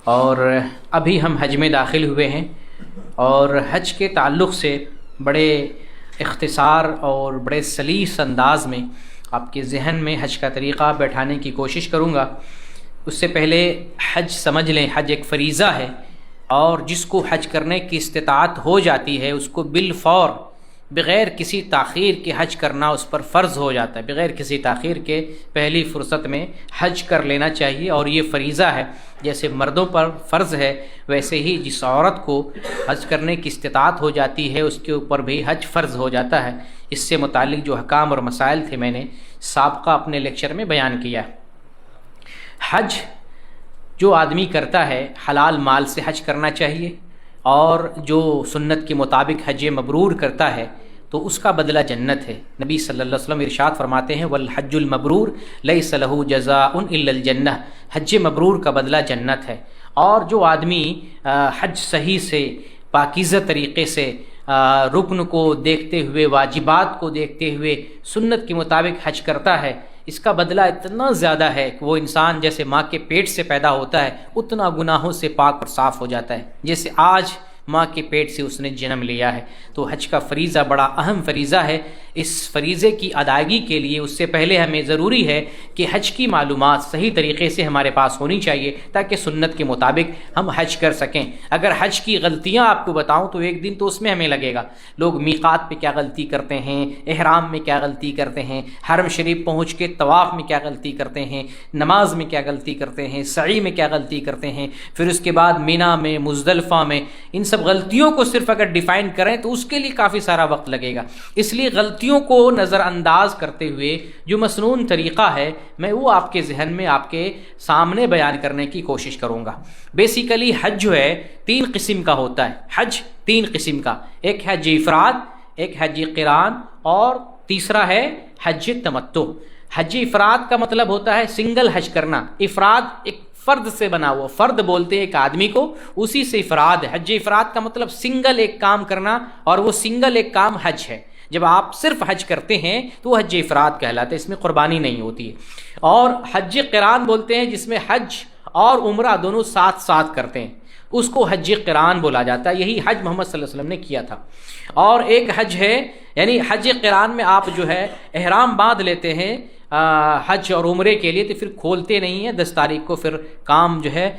اور ابھی ہم حج میں داخل ہوئے ہیں، اور حج کے تعلق سے بڑے اختصار اور بڑے سلیس انداز میں آپ کے ذہن میں حج کا طریقہ بیٹھانے کی کوشش کروں گا۔ اس سے پہلے حج سمجھ لیں، حج ایک فریضہ ہے، اور جس کو حج کرنے کی استطاعت ہو جاتی ہے اس کو بالفور بغیر کسی تاخیر کے حج کرنا اس پر فرض ہو جاتا ہے۔ بغیر کسی تاخیر کے پہلی فرصت میں حج کر لینا چاہیے، اور یہ فریضہ ہے۔ جیسے مردوں پر فرض ہے، ویسے ہی جس عورت کو حج کرنے کی استطاعت ہو جاتی ہے اس کے اوپر بھی حج فرض ہو جاتا ہے۔ اس سے متعلق جو احکام اور مسائل تھے میں نے سابقہ اپنے لیکچر میں بیان کیا۔ حج جو آدمی کرتا ہے حلال مال سے حج کرنا چاہیے، اور جو سنت کے مطابق حج مبرور کرتا ہے تو اس کا بدلہ جنت ہے۔ نبی صلی اللہ علیہ وسلم ارشاد فرماتے ہیں والحج المبرور لیس لہ جزاء الا الجنہ، حج مبرور کا بدلہ جنت ہے۔ اور جو آدمی حج صحیح سے پاکیزہ طریقے سے رکن کو دیکھتے ہوئے، واجبات کو دیکھتے ہوئے سنت کے مطابق حج کرتا ہے، اس کا بدلہ اتنا زیادہ ہے کہ وہ انسان جیسے ماں کے پیٹ سے پیدا ہوتا ہے اتنا گناہوں سے پاک اور صاف ہو جاتا ہے جیسے آج ماں کے پیٹ سے اس نے جنم لیا ہے۔ تو حج کا فریضہ بڑا اہم فریضہ ہے۔ اس فریضے کی ادائیگی کے لیے اس سے پہلے ہمیں ضروری ہے کہ حج کی معلومات صحیح طریقے سے ہمارے پاس ہونی چاہیے تاکہ سنت کے مطابق ہم حج کر سکیں۔ اگر حج کی غلطیاں آپ کو بتاؤں تو ایک دن تو اس میں ہمیں لگے گا۔ لوگ میقات پہ کیا غلطی کرتے ہیں، احرام میں کیا غلطی کرتے ہیں، حرم شریف پہنچ کے طواف میں کیا غلطی کرتے ہیں، نماز میں کیا غلطی کرتے ہیں، سعی میں کیا غلطی کرتے ہیں، پھر اس کے بعد مینا میں، مزدلفہ میں، ان سب غلطیوں کو صرف اگر ڈیفائن کریں تو اس کے لیے کافی سارا وقت لگے گا۔ اس لیے غلطیوں کو نظر انداز کرتے ہوئے جو مسنون طریقہ ہے میں وہ آپ کے ذہن میں آپ کے سامنے بیان کرنے کی کوشش کروں گا۔ بیسیکلی حج جو ہے 3 قسم کا ہوتا ہے۔ حج 3 قسم کا، ایک حج افراد، ایک حج قران، اور تیسرا ہے حج تمتع۔ حج افراد کا مطلب ہوتا ہے سنگل حج کرنا۔ افراد ایک فرد سے بنا ہوا، فرد بولتے ہیں ایک آدمی کو، اسی سے افراد ہے۔ حج افراد کا مطلب سنگل ایک کام کرنا، اور وہ سنگل ایک کام حج ہے۔ جب آپ صرف حج کرتے ہیں تو وہ حج افراد کہلاتا ہے، اس میں قربانی نہیں ہوتی ہے۔ اور حج قران بولتے ہیں جس میں حج اور عمرہ دونوں ساتھ ساتھ کرتے ہیں، اس کو حج قران بولا جاتا ہے۔ یہی حج محمد صلی اللہ علیہ وسلم نے کیا تھا۔ اور ایک حج ہے، یعنی حج قران میں آپ جو ہے احرام باندھ لیتے ہیں حج اور عمرے کے لیے، تو پھر کھولتے نہیں ہیں 10 تاریخ کو، پھر کام جو ہے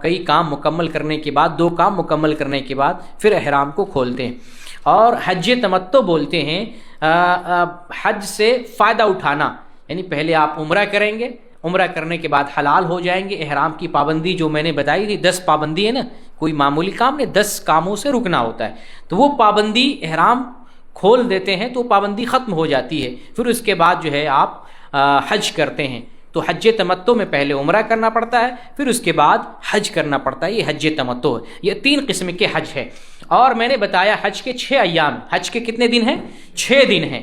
کئی کام مکمل کرنے کے بعد، 2 کام مکمل کرنے کے بعد پھر احرام کو کھولتے ہیں۔ اور حج تمتع بولتے ہیں حج سے فائدہ اٹھانا، یعنی پہلے آپ عمرہ کریں گے، عمرہ کرنے کے بعد حلال ہو جائیں گے۔ احرام کی پابندی جو میں نے بتائی تھی 10 پابندی ہے نا، کوئی معمولی کام نہیں، 10 کاموں سے رکنا ہوتا ہے، تو وہ پابندی احرام کھول دیتے ہیں تو پابندی ختم ہو جاتی ہے۔ پھر اس کے بعد جو ہے آپ حج کرتے ہیں، تو حج تمتع میں پہلے عمرہ کرنا پڑتا ہے، پھر اس کے بعد حج کرنا پڑتا ہے، یہ حج تمتع ہے۔ یہ 3 قسم کے حج ہے۔ اور میں نے بتایا حج کے 6 ایام، حج کے کتنے دن ہیں؟ 6 دن ہیں۔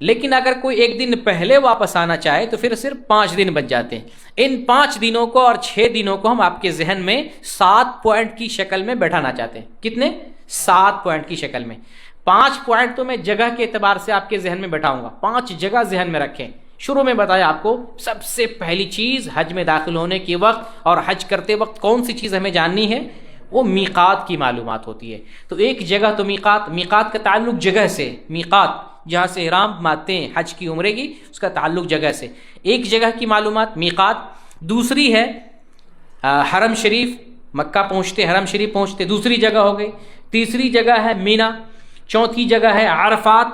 لیکن اگر کوئی ایک دن پہلے واپس آنا چاہے تو پھر صرف 5 دن بچ جاتے ہیں۔ ان 5 دنوں کو اور 6 دنوں کو ہم آپ کے ذہن میں 7 پوائنٹ کی شکل میں بیٹھانا چاہتے ہیں۔ کتنے؟ 7 پوائنٹ کی شکل میں۔ 5 پوائنٹ تو میں جگہ کے اعتبار سے آپ کے ذہن میں بیٹھاؤں گا، 5 جگہ ذہن میں رکھیں۔ شروع میں بتایا آپ کو سب سے پہلی چیز حج میں داخل ہونے کے وقت اور حج کرتے وقت کون سی چیز ہمیں جاننی ہے؟ وہ میقات کی معلومات ہوتی ہے۔ تو ایک جگہ تو میقات کا تعلق جگہ سے، میقات جہاں سے احرام باندھتے ہیں حج کی عمرے کی، اس کا تعلق جگہ سے۔ ایک جگہ کی معلومات میقات، دوسری ہے حرم شریف، مکہ پہنچتے، حرم شریف پہنچتے دوسری جگہ ہو گئی، تیسری جگہ ہے مینا، چوتھی جگہ ہے عرفات،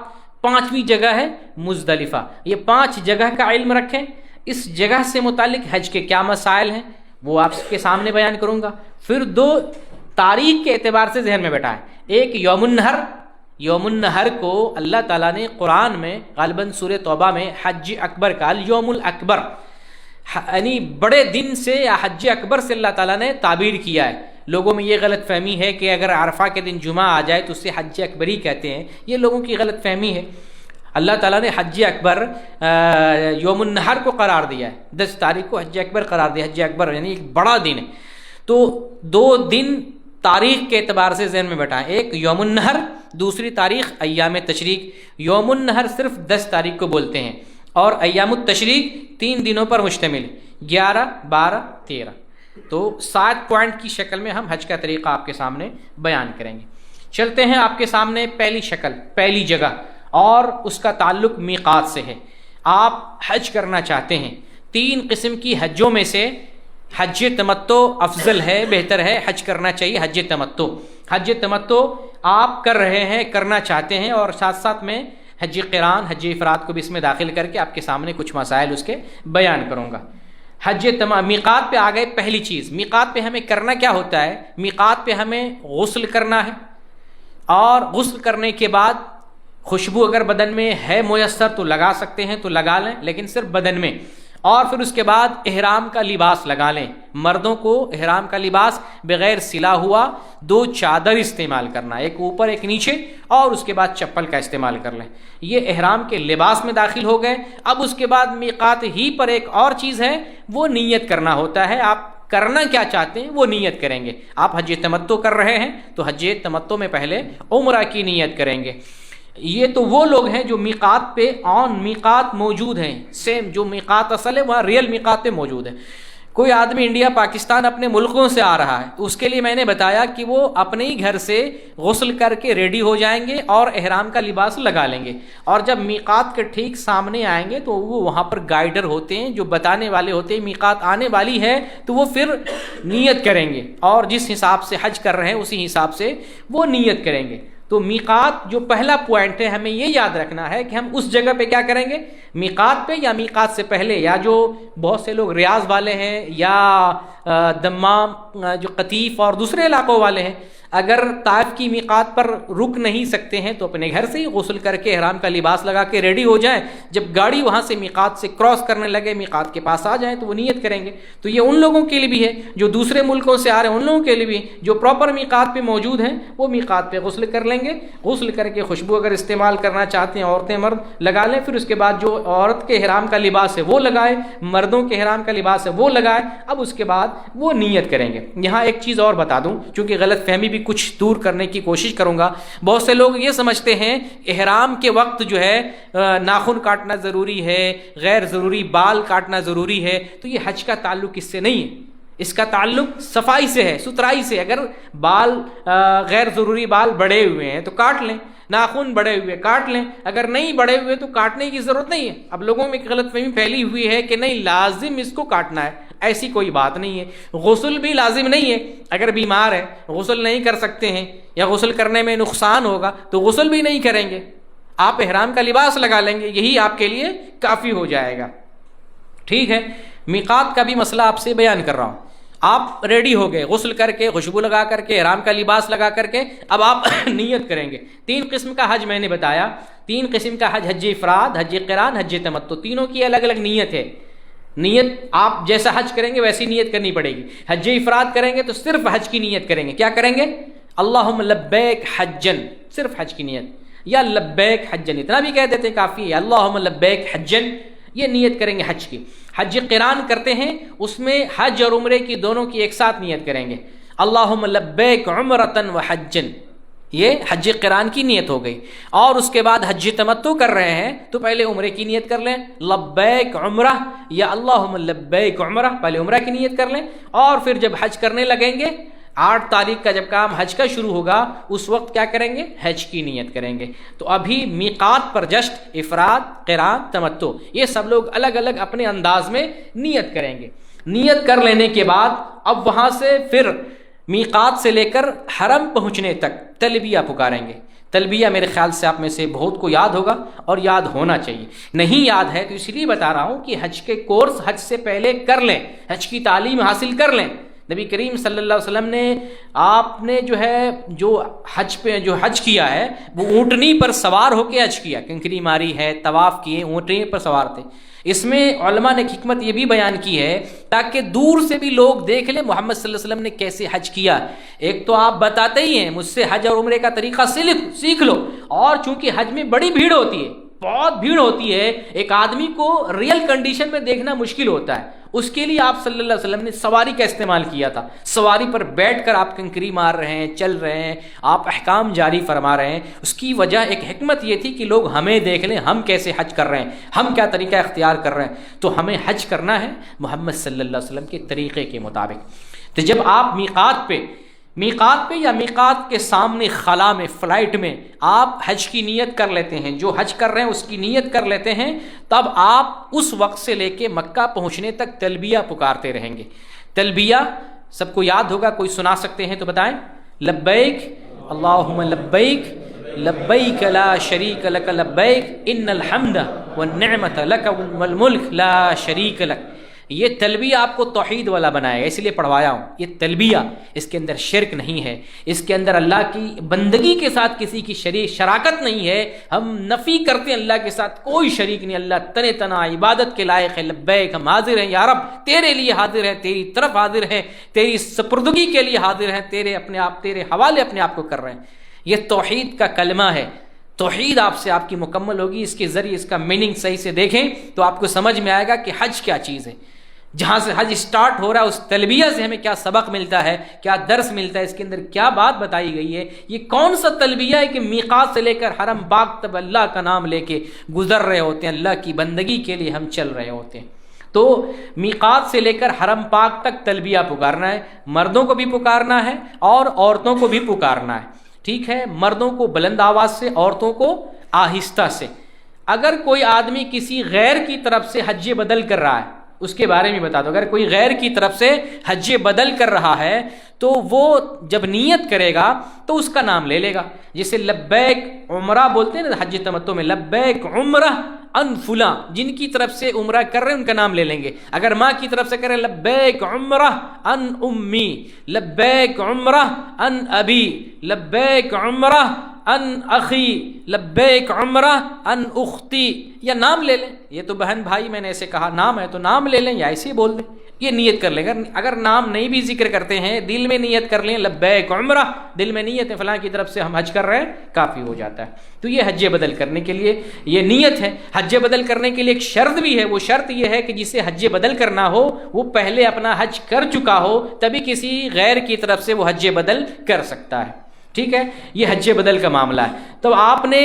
5ویں جگہ ہے مزدلفہ۔ یہ 5 جگہ کا علم رکھیں۔ اس جگہ سے متعلق حج کے کیا مسائل ہیں وہ آپ کے سامنے بیان کروں گا۔ پھر 2 تاریخ کے اعتبار سے ذہن میں بیٹھائیں۔ ایک یوم النحر، یوم النحر کو اللہ تعالیٰ نے قرآن میں غالباً سورہ توبہ میں حج اکبر کا یوم الاکبر، یعنی بڑے دن سے یا حج اکبر سے اللہ تعالیٰ نے تعبیر کیا ہے۔ لوگوں میں یہ غلط فہمی ہے کہ اگر عرفہ کے دن جمعہ آ جائے تو اسے حج اکبر ہی کہتے ہیں، یہ لوگوں کی غلط فہمی ہے۔ اللہ تعالیٰ نے حج اکبر یوم النحر کو قرار دیا ہے، 10 تاریخ کو حج اکبر قرار دیا۔ حج اکبر یعنی ایک بڑا دن ہے۔ تو 2 دن تاریخ کے اعتبار سے ذہن میں بیٹھائیں، ایک یوم النحر، دوسری تاریخ ایام تشریق۔ یوم النحر صرف 10 تاریخ کو بولتے ہیں، اور ایام التشریق 3 دنوں پر مشتمل، 11، 12، 13۔ تو 7 پوائنٹ کی شکل میں ہم حج کا طریقہ آپ کے سامنے بیان کریں گے۔ چلتے ہیں آپ کے سامنے پہلی شکل، پہلی جگہ، اور اس کا تعلق میقات سے ہے۔ آپ حج کرنا چاہتے ہیں، 3 قسم کی حجوں میں سے حج تمتع افضل ہے، بہتر ہے، حج کرنا چاہیے حج تمتع۔ حج تمتع آپ کر رہے ہیں، کرنا چاہتے ہیں، اور ساتھ ساتھ میں حج قران، حج افراد کو بھی اس میں داخل کر کے آپ کے سامنے کچھ مسائل اس کے بیان کروں گا۔ میقات پہ آ گئے۔ پہلی چیز، میقات پہ ہمیں کرنا کیا ہوتا ہے؟ میقات پہ ہمیں غسل کرنا ہے، اور غسل کرنے کے بعد خوشبو اگر بدن میں ہے میسر تو لگا سکتے ہیں تو لگا لیں، لیکن صرف بدن میں، اور پھر اس کے بعد احرام کا لباس لگا لیں۔ مردوں کو احرام کا لباس بغیر سلا ہوا 2 چادر استعمال کرنا، ایک اوپر ایک نیچے، اور اس کے بعد چپل کا استعمال کر لیں۔ یہ احرام کے لباس میں داخل ہو گئے۔ اب اس کے بعد میقات ہی پر ایک اور چیز ہے، وہ نیت کرنا ہوتا ہے۔ آپ کرنا کیا چاہتے ہیں وہ نیت کریں گے۔ آپ حج تمتع کر رہے ہیں تو حج تمتع میں پہلے عمرہ کی نیت کریں گے۔ یہ تو وہ لوگ ہیں جو میقات پہ آن میقات موجود ہیں، سیم جو میقات اصل ہے وہاں ریئل میقات پہ موجود ہے۔ کوئی آدمی انڈیا، پاکستان، اپنے ملکوں سے آ رہا ہے تو اس کے لیے میں نے بتایا کہ وہ اپنے ہی گھر سے غسل کر کے ریڈی ہو جائیں گے اور احرام کا لباس لگا لیں گے، اور جب میقات کے ٹھیک سامنے آئیں گے تو وہ وہاں پر گائیڈر ہوتے ہیں جو بتانے والے ہوتے ہیں میقات آنے والی ہے، تو وہ پھر نیت کریں گے، اور جس حساب سے حج کر رہے ہیں اسی حساب سے وہ نیت کریں گے۔ تو میقات جو پہلا پوائنٹ ہے، ہمیں یہ یاد رکھنا ہے کہ ہم اس جگہ پہ کیا کریں گے، میقات پہ یا میقات سے پہلے، یا جو بہت سے لوگ ریاض والے ہیں یا دمام، جو قطیف اور دوسرے علاقوں والے ہیں، اگر طائف کی میقات پر رک نہیں سکتے ہیں تو اپنے گھر سے ہی غسل کر کے احرام کا لباس لگا کے ریڈی ہو جائیں، جب گاڑی وہاں سے میقات سے کراس کرنے لگے، میقات کے پاس آ جائیں تو وہ نیت کریں گے۔ تو یہ ان لوگوں کے لیے بھی ہے جو دوسرے ملکوں سے آ رہے ہیں، ان لوگوں کے لیے بھی جو پراپر میقات پہ موجود ہیں وہ میقات پہ غسل کر لیں گے۔ غسل کر کے خوشبو اگر استعمال کرنا چاہتے ہیں عورتیں مرد لگا لیں، پھر اس کے بعد جو عورت کے احرام کا لباس ہے وہ لگائے، مردوں کے احرام کا لباس ہے وہ لگائے، اب اس کے بعد وہ نیت کریں گے۔ یہاں ایک چیز اور بتا دوں، چونکہ غلط فہمی بھی کچھ دور کرنے کی کوشش کروں گا۔ بہت سے لوگ یہ سمجھتے ہیں احرام کے وقت جو ہے ناخن کاٹنا ضروری ہے، غیر ضروری بال کاٹنا ضروری ہے، تو یہ حج کا تعلق اس سے نہیں ہے، اس کا تعلق صفائی سے ہے، ستھرائی سے۔ اگر بال غیر ضروری بال بڑے ہوئے ہیں تو کاٹ لیں، ناخن بڑے ہوئے کاٹ لیں، اگر نہیں بڑے ہوئے تو کاٹنے کی ضرورت نہیں ہے۔ اب لوگوں میں ایک غلط فہمی پھیلی ہوئی ہے کہ نہیں لازم اس کو کاٹنا ہے، ایسی کوئی بات نہیں ہے۔ غسل بھی لازم نہیں ہے، اگر بیمار ہے غسل نہیں کر سکتے ہیں یا غسل کرنے میں نقصان ہوگا تو غسل بھی نہیں کریں گے، آپ احرام کا لباس لگا لیں گے، یہی آپ کے لیے کافی ہو جائے گا۔ ٹھیک ہے، میقات کا بھی مسئلہ آپ سے بیان کر رہا ہوں۔ آپ ریڈی ہو گئے غسل کر کے، خوشبو لگا کر کے، احرام کا لباس لگا کر کے، اب آپ نیت کریں گے۔ 3 قسم کا حج میں نے بتایا، 3 قسم کا حج، حج افراد، حج قران، حج تمتع، تینوں کی الگ الگ نیت ہے۔ نیت آپ جیسا حج کریں گے ویسی نیت کرنی پڑے گی۔ حج افراد کریں گے تو صرف حج کی نیت کریں گے، کیا کریں گے؟ اللہم لبیک حجن، صرف حج کی نیت، یا لبیک حجن، اتنا بھی کہہ دیتے ہیں کافی ہے، اللہم لبیک حجن، یہ نیت کریں گے حج کی۔ حج قران کرتے ہیں، اس میں حج اور عمرے کی دونوں کی ایک ساتھ نیت کریں گے، اللہم لبیک عمرۃ و حجن، یہ حج قران کی نیت ہو گئی۔ اور اس کے بعد حج تمتع کر رہے ہیں تو پہلے عمرے کی نیت کر لیں، لبیک عمرہ یا اللہم لبیک عمرہ، پہلے عمرہ کی نیت کر لیں، اور پھر جب حج کرنے لگیں گے 8 تاریخ کا جب کام حج کا شروع ہوگا اس وقت کیا کریں گے؟ حج کی نیت کریں گے۔ تو ابھی میقات پر جسٹ افراد، قران، تمتع، یہ سب لوگ الگ الگ اپنے انداز میں نیت کریں گے۔ نیت کر لینے کے بعد اب وہاں سے پھر میقات سے لے کر حرم پہنچنے تک تلبیہ پکاریں گے۔ تلبیہ میرے خیال سے آپ میں سے بہت کو یاد ہوگا اور یاد ہونا چاہیے، نہیں یاد ہے تو اس لیے بتا رہا ہوں کہ حج کے کورس حج سے پہلے کر لیں، حج کی تعلیم حاصل کر لیں۔ نبی کریم صلی اللہ علیہ وسلم نے، آپ نے جو حج کیا ہے وہ اونٹنی پر سوار ہو کے حج کیا، کنکری ماری ہے، طواف کیے، اونٹنی پر سوار تھے۔ اس میں علماء نے حکمت یہ بھی بیان کی ہے تاکہ دور سے بھی لوگ دیکھ لیں محمد صلی اللہ علیہ وسلم نے کیسے حج کیا۔ ایک تو آپ بتاتے ہی ہیں، مجھ سے حج اور عمرے کا طریقہ سیکھ لو، اور چونکہ حج میں بڑی بھیڑ ہوتی ہے، بہت بھیڑ ہوتی ہے، ایک آدمی کو ریئل کنڈیشن میں دیکھنا مشکل ہوتا ہے، اس کے لیے آپ صلی اللہ علیہ وسلم نے سواری کا استعمال کیا تھا۔ سواری پر بیٹھ کر آپ کنکری مار رہے ہیں، چل رہے ہیں، آپ احکام جاری فرما رہے ہیں۔ اس کی وجہ ایک حکمت یہ تھی کہ لوگ ہمیں دیکھ لیں، ہم کیسے حج کر رہے ہیں، ہم کیا طریقہ اختیار کر رہے ہیں۔ تو ہمیں حج کرنا ہے محمد صلی اللہ علیہ وسلم کے طریقے کے مطابق۔ تو جب آپ میقات پہ یا میقات کے سامنے خلا میں، فلائٹ میں آپ حج کی نیت کر لیتے ہیں، جو حج کر رہے ہیں اس کی نیت کر لیتے ہیں، تب آپ اس وقت سے لے کے مکہ پہنچنے تک تلبیہ پکارتے رہیں گے۔ تلبیہ سب کو یاد ہوگا، کوئی سنا سکتے ہیں تو بتائیں؟ لبیک اللہم لبیک لبیک لا شریک لک لبیک ان الحمد والنعمت لک والملک لا شریک لک۔ یہ تلبیہ آپ کو توحید والا بنایا ہے، اس لیے پڑھوایا ہوں۔ یہ تلبیہ، اس کے اندر شرک نہیں ہے، اس کے اندر اللہ کی بندگی کے ساتھ کسی کی شراکت نہیں ہے۔ ہم نفی کرتے ہیں اللہ کے ساتھ کوئی شریک نہیں، اللہ تن تنہا عبادت کے لائق ہے۔ لبیک، ہم حاضر ہیں یا رب، تیرے لیے حاضر ہیں، تیری طرف حاضر ہیں، تیری سپردگی کے لیے حاضر ہیں، تیرے حوالے اپنے آپ کو کر رہے ہیں۔ یہ توحید کا کلمہ ہے۔ توحید آپ سے آپ کی مکمل ہوگی، اس کے ذریعے اس کا میننگ صحیح سے دیکھیں تو آپ کو سمجھ میں آئے گا کہ حج کیا چیز ہے۔ جہاں سے حج سٹارٹ ہو رہا ہے اس تلبیہ سے ہمیں کیا سبق ملتا ہے، کیا درس ملتا ہے، اس کے اندر کیا بات بتائی گئی ہے۔ یہ کون سا تلبیہ ہے کہ میقات سے لے کر حرم پاک تک اللہ کا نام لے کے گزر رہے ہوتے ہیں، اللہ کی بندگی کے لیے ہم چل رہے ہوتے ہیں۔ تو میقات سے لے کر حرم پاک تک تلبیہ پکارنا ہے، مردوں کو بھی پکارنا ہے اور عورتوں کو بھی پکارنا ہے، ٹھیک ہے؟ مردوں کو بلند آواز سے، عورتوں کو آہستہ سے۔ اگر کوئی آدمی کسی غیر کی طرف سے حج بدل کر رہا ہے، اس کے بارے میں بتا دو، اگر کوئی غیر کی طرف سے حج بدل کر رہا ہے تو وہ جب نیت کرے گا تو اس کا نام لے لے گا۔ جسے لبیک عمرہ بولتے ہیں نا حج تمتع میں، لبیک عمرہ ان فلاں، جن کی طرف سے عمرہ کر رہے ہیں ان کا نام لے لیں گے۔ اگر ماں کی طرف سے کرے لبیک عمرہ ان امی، لبیک عمرہ ان ابی، لبیک عمرہ ان اخی، لبیک عمرہ ان اختی، یا نام لے لیں۔ یہ تو بہن بھائی میں نے ایسے کہا، نام ہے تو نام لے لیں یا ایسے ہی بول دیں، یہ نیت کر لیں۔ اگر نام نہیں بھی ذکر کرتے ہیں، دل میں نیت کر لیں لبیک عمرہ، دل میں نیت ہے فلاں کی طرف سے ہم حج کر رہے ہیں، کافی ہو جاتا ہے۔ تو یہ حج بدل کرنے کے لیے یہ نیت ہے۔ حج بدل کرنے کے لیے ایک شرط بھی ہے، وہ شرط یہ ہے کہ جسے حج بدل کرنا ہو وہ پہلے اپنا حج کر چکا ہو، تبھی کسی غیر کی طرف سے وہ حج بدل کر سکتا ہے، ٹھیک ہے؟ یہ حج بدل کا معاملہ ہے۔ تو آپ نے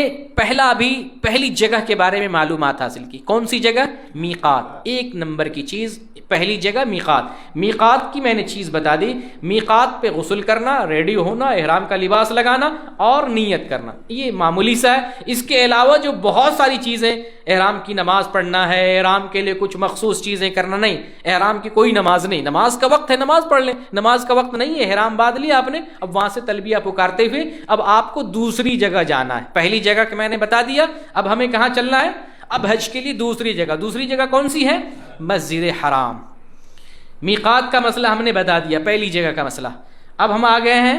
پہلی جگہ کے بارے میں معلومات حاصل کی، کون سی جگہ؟ میقات۔ ایک نمبر کی چیز پہلی جگہ میقات۔ میقات کی میں نے چیز بتا دی، میقات پہ غسل کرنا، ریڈی ہونا، احرام کا لباس لگانا اور نیت کرنا، یہ معمولی سا ہے۔ اس کے علاوہ جو بہت ساری چیزیں، احرام کی نماز پڑھنا ہے، احرام کے لیے کچھ مخصوص چیزیں کرنا، نہیں، احرام کی کوئی نماز نہیں، نماز کا وقت ہے نماز پڑھ لیں، نماز کا وقت نہیں ہے، احرام باندھ لیا آپ نے، اب وہاں سے تلبیہ پکارتے ہوئے اب آپ کو دوسری جگہ جانا ہے۔ پہلی جگہ کہ میں نے بتا دیا، اب ہمیں کہاں چلنا ہے؟ اب حج کے لیے دوسری جگہ کون سی ہے؟ مسجد حرام۔ میقات کا مسئلہ ہم نے بتا دیا، پہلی جگہ کا مسئلہ۔ اب ہم آ گئے ہیں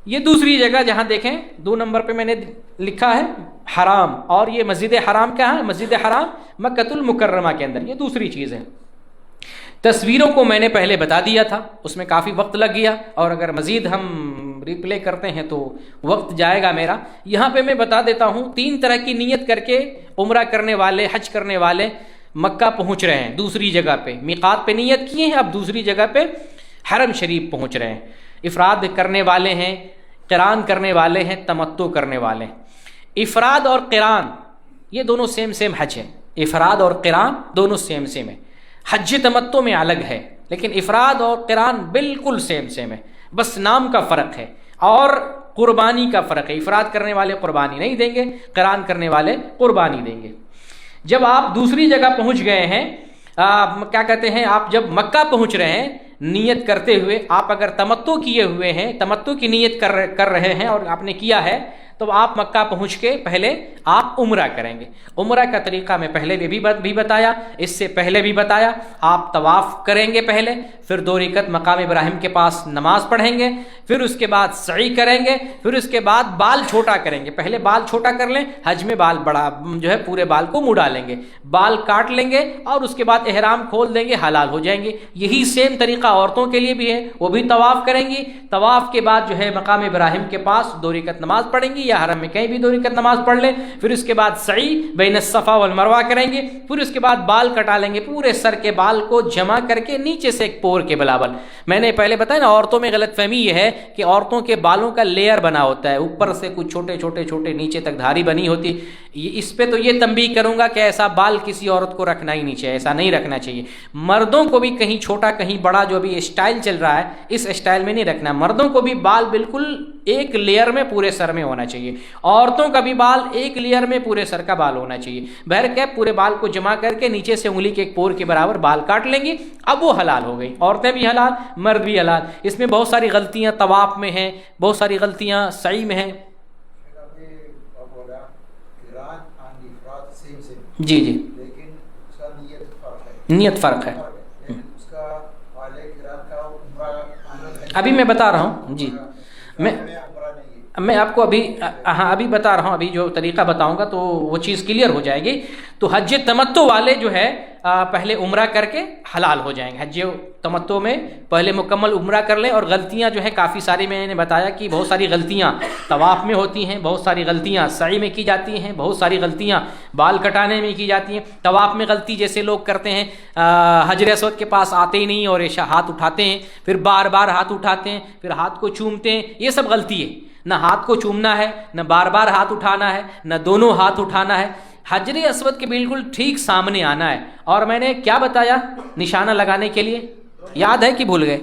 یہ دوسری جگہ، جہاں دیکھیں 2 نمبر پہ میں نے لکھا ہے حرام، اور یہ مسجد حرام کہاں ہے؟ مسجد حرام مکۃ المکرمہ کے اندر، یہ دوسری چیز ہے۔ تصویروں کو میں نے پہلے بتا دیا تھا، اس میں کافی وقت لگ گیا، اور اگر مزید ہم ریپلے کرتے ہیں تو وقت جائے گا میرا۔ یہاں پہ میں بتا دیتا ہوں، 3 طرح کی نیت کر کے عمرہ کرنے والے، حج کرنے والے مکہ پہنچ رہے ہیں، دوسری جگہ پہ میقات پہ نیت کیے ہیں، اب دوسری جگہ پہ حرم شریف پہنچ رہے ہیں۔ افراد کرنے والے ہیں، قران کرنے والے ہیں، تمتع کرنے والے ہیں۔ افراد اور قران یہ دونوں سیم حج ہے، افراد اور قران دونوں سیم ہے۔ حج تمتع میں الگ ہے، لیکن افراد اور قران بالکل سیم ہے، بس نام کا فرق ہے اور قربانی کا فرق ہے۔ افراد کرنے والے قربانی نہیں دیں گے، قران کرنے والے قربانی دیں گے۔ جب آپ دوسری جگہ پہنچ گئے ہیں، کیا کہتے ہیں، آپ جب مکہ پہنچ رہے ہیں نیت کرتے ہوئے، آپ اگر تمتع کیے ہوئے ہیں، تمتع کی نیت کر رہے ہیں اور آپ نے کیا ہے، تو آپ مکہ پہنچ کے پہلے آپ عمرہ کریں گے۔ عمرہ کا طریقہ میں پہلے بھی بتایا، اس سے پہلے بھی بتایا۔ آپ طواف کریں گے پہلے، پھر 2 رکعت مقام ابراہیم کے پاس نماز پڑھیں گے، پھر اس کے بعد سعی کریں گے، پھر اس کے بعد بال چھوٹا کریں گے۔ پہلے بال چھوٹا کر لیں، حج میں بال بڑا پورے بال کو منہ ڈالیں گے، بال کاٹ لیں گے اور اس کے بعد احرام کھول دیں گے، حلال ہو جائیں گے۔ یہی سیم طریقہ عورتوں کے لیے بھی ہے، وہ بھی طواف کریں گی، طواف کے بعد مقام ابراہیم کے پاس 2 رکعت نماز پڑھیں گی یا حرم میں کہیں بھی 2 رکعت نماز پڑھ لیں. پھر اس کے بعد سعی بین الصفا والمروہ کریں گے. پھر اس کے بعد بال کٹا لیں گے, پورے سر کے بال کو جمع کر کے نیچے سے ایک پور کے برابر. میں نے پہلے بتایا نا, عورتوں میں غلط فہمی یہ ہے کہ عورتوں کے بالوں کا لیئر بنا ہوتا ہے, اوپر سے کچھ چھوٹے چھوٹے چھوٹے نیچے تک دھاری بنی ہوتی. اس پہ تو یہ تنبیہ کروں گا کہ ایسا بال کسی عورت کو رکھنا ہی نہیں چاہیے, ایسا نہیں رکھنا چاہیے. مردوں کو بھی کہیں چھوٹا کہیں بڑا, جو بھی اسٹائل چل رہا ہے اس اسٹائل میں نہیں رکھنا. مردوں کو بھی بال بالکل ایک لیئر میں پورے سر میں ہونا چاہیے, عورتوں کا بھی بال ایک لیئر میں پورے سر کا بال ہونا چاہیے. بہرکیف پورے بال کو جمع کر کے نیچے سے انگلی کے ایک پور کے برابر بال کاٹ لیں گے. اب وہ حلال ہو گئی, عورتیں بھی حلال, مرد بھی حلال. اس میں بہت ساری غلطیاں طواف میں ہیں, بہت ساری غلطیاں سعی میں ہیں. جی جی, لیکن اس کا نیت فرق ہے. ابھی میں بتا رہا ہوں. جی میں آپ کو ابھی بتا رہا ہوں, ابھی جو طریقہ بتاؤں گا تو وہ چیز کلیئر ہو جائے گی. تو حج تمتع والے جو ہے پہلے عمرہ کر کے حلال ہو جائیں گے. حج تمتع میں پہلے مکمل عمرہ کر لیں. اور غلطیاں جو ہیں کافی ساری, میں نے بتایا کہ بہت ساری غلطیاں طواف میں ہوتی ہیں, بہت ساری غلطیاں سعی میں کی جاتی ہیں, بہت ساری غلطیاں بال کٹانے میں کی جاتی ہیں. طواف میں غلطی جیسے لوگ کرتے ہیں, حجر اسود کے پاس آتے ہی نہیں اور ہاتھ اٹھاتے ہیں, پھر بار بار ہاتھ اٹھاتے ہیں, پھر ہاتھ کو چومتے ہیں. یہ سب غلطی ہے. نہ ہاتھ کو چومنا ہے, نہ بار بار ہاتھ اٹھانا ہے, نہ دونوں ہاتھ اٹھانا ہے. حجر اسود کے بالکل ٹھیک سامنے آنا ہے. اور میں نے کیا بتایا نشانہ لگانے کے لیے, یاد ہے کہ بھول گئے؟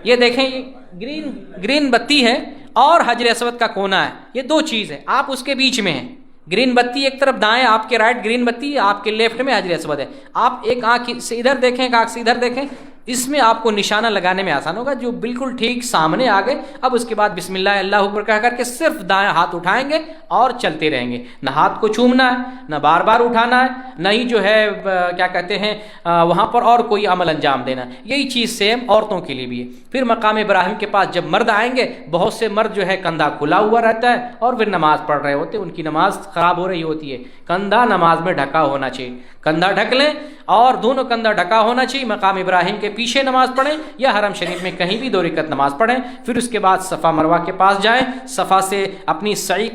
یہ دیکھیں, یہ گرین بتی ہے اور حجر اسود کا کونا ہے, یہ 2 چیز ہے. آپ اس کے بیچ میں ہیں. گرین بتی ایک طرف دائیں, آپ کے رائٹ گرین بتی, آپ کے لیفٹ میں حجر اسود ہے. آپ ایک آنکھ سے ادھر دیکھیں, ایک آنکھ سے ادھر دیکھیں, اس میں آپ کو نشانہ لگانے میں آسان ہوگا. جو بالکل ٹھیک سامنے آ گئے, اب اس کے بعد بسم اللہ اللہ اکبر کہہ کر کے صرف دائیں ہاتھ اٹھائیں گے اور چلتے رہیں گے. نہ ہاتھ کو چومنا ہے, نہ بار بار اٹھانا ہے, نہ ہی جو ہے کیا کہتے ہیں وہاں پر اور کوئی عمل انجام دینا. یہی چیز سیم عورتوں کے لیے بھی ہے. پھر مقام ابراہیم کے پاس جب مرد آئیں گے, بہت سے مرد جو ہے کندھا کھلا ہوا رہتا ہے اور پھر نماز پڑھ رہے ہوتے ہیں, ان کی نماز خراب ہو رہی ہوتی ہے. کندھا نماز میں ڈھکا ہونا چاہیے, کندھا ڈھک لیں اور دونوں کندھا ڈھکا ہونا چاہیے. مقام ابراہیم کے پیچھے نماز پڑھیں یا حرم شریف میں کہیں بھی 2 رکعت نماز پڑھیں. پھر اس کے بعد صفا مروہ کے پاس جائیں, صفا سے اپنی سعی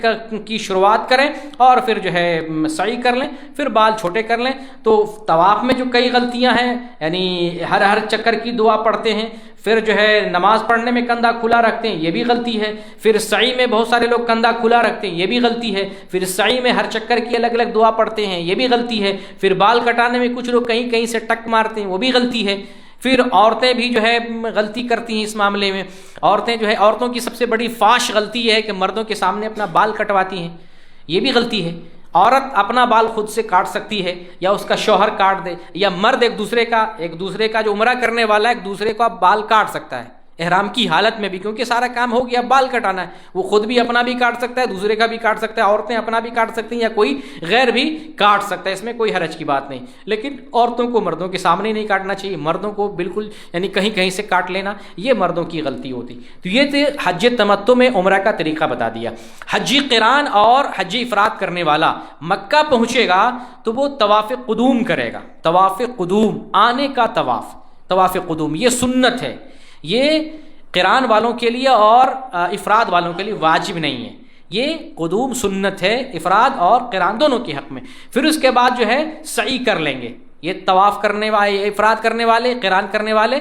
کی شروعات کریں اور پھر جو ہے سعی کر لیں, پھر بال چھوٹے کر لیں. تو طواف میں جو کئی غلطیاں ہیں, یعنی ہر چکر کی دعا پڑھتے ہیں, پھر جو ہے نماز پڑھنے میں کندھا کھلا رکھتے ہیں, یہ بھی غلطی ہے. پھر سعی میں بہت سارے لوگ کندھا کھلا رکھتے ہیں, یہ بھی غلطی ہے. پھر سعی میں ہر چکر کی الگ الگ دعا پڑھتے ہیں, یہ بھی غلطی ہے. پھر بال کٹانے میں کچھ لوگ کہیں کہیں سے ٹک مارتے ہیں, وہ بھی غلطی ہے. پھر عورتیں بھی جو ہے غلطی کرتی ہیں اس معاملے میں. عورتیں جو ہے, عورتوں کی سب سے بڑی فاش غلطی یہ ہے کہ مردوں کے سامنے اپنا بال کٹواتی ہیں, یہ بھی غلطی ہے. عورت اپنا بال خود سے کاٹ سکتی ہے یا اس کا شوہر کاٹ دے, یا مرد ایک دوسرے کا جو عمرہ کرنے والا ہے ایک دوسرے کا بال کاٹ سکتا ہے احرام کی حالت میں بھی, کیونکہ سارا کام ہو گیا, بال کٹانا ہے. وہ خود بھی اپنا بھی کاٹ سکتا ہے, دوسرے کا بھی کاٹ سکتا ہے, عورتیں اپنا بھی کاٹ سکتی ہیں یا کوئی غیر بھی کاٹ سکتا ہے, اس میں کوئی حرج کی بات نہیں. لیکن عورتوں کو مردوں کے سامنے نہیں کاٹنا چاہیے, مردوں کو بالکل یعنی کہیں کہیں سے کاٹ لینا, یہ مردوں کی غلطی ہوتی. تو یہ تھے حج تمتع میں عمرہ کا طریقہ بتا دیا. حج قران اور حج افراد کرنے والا مکہ پہنچے گا تو وہ طواف قدوم کرے گا. طواف قدوم, آنے کا طواف قدوم, یہ سنت ہے. یہ قران والوں کے لیے اور افراد والوں کے لیے واجب نہیں ہے. یہ قدوم سنت ہے افراد اور قران دونوں کے حق میں. پھر اس کے بعد جو ہے سعی کر لیں گے. یہ طواف کرنے والے, افراد کرنے والے, قران کرنے والے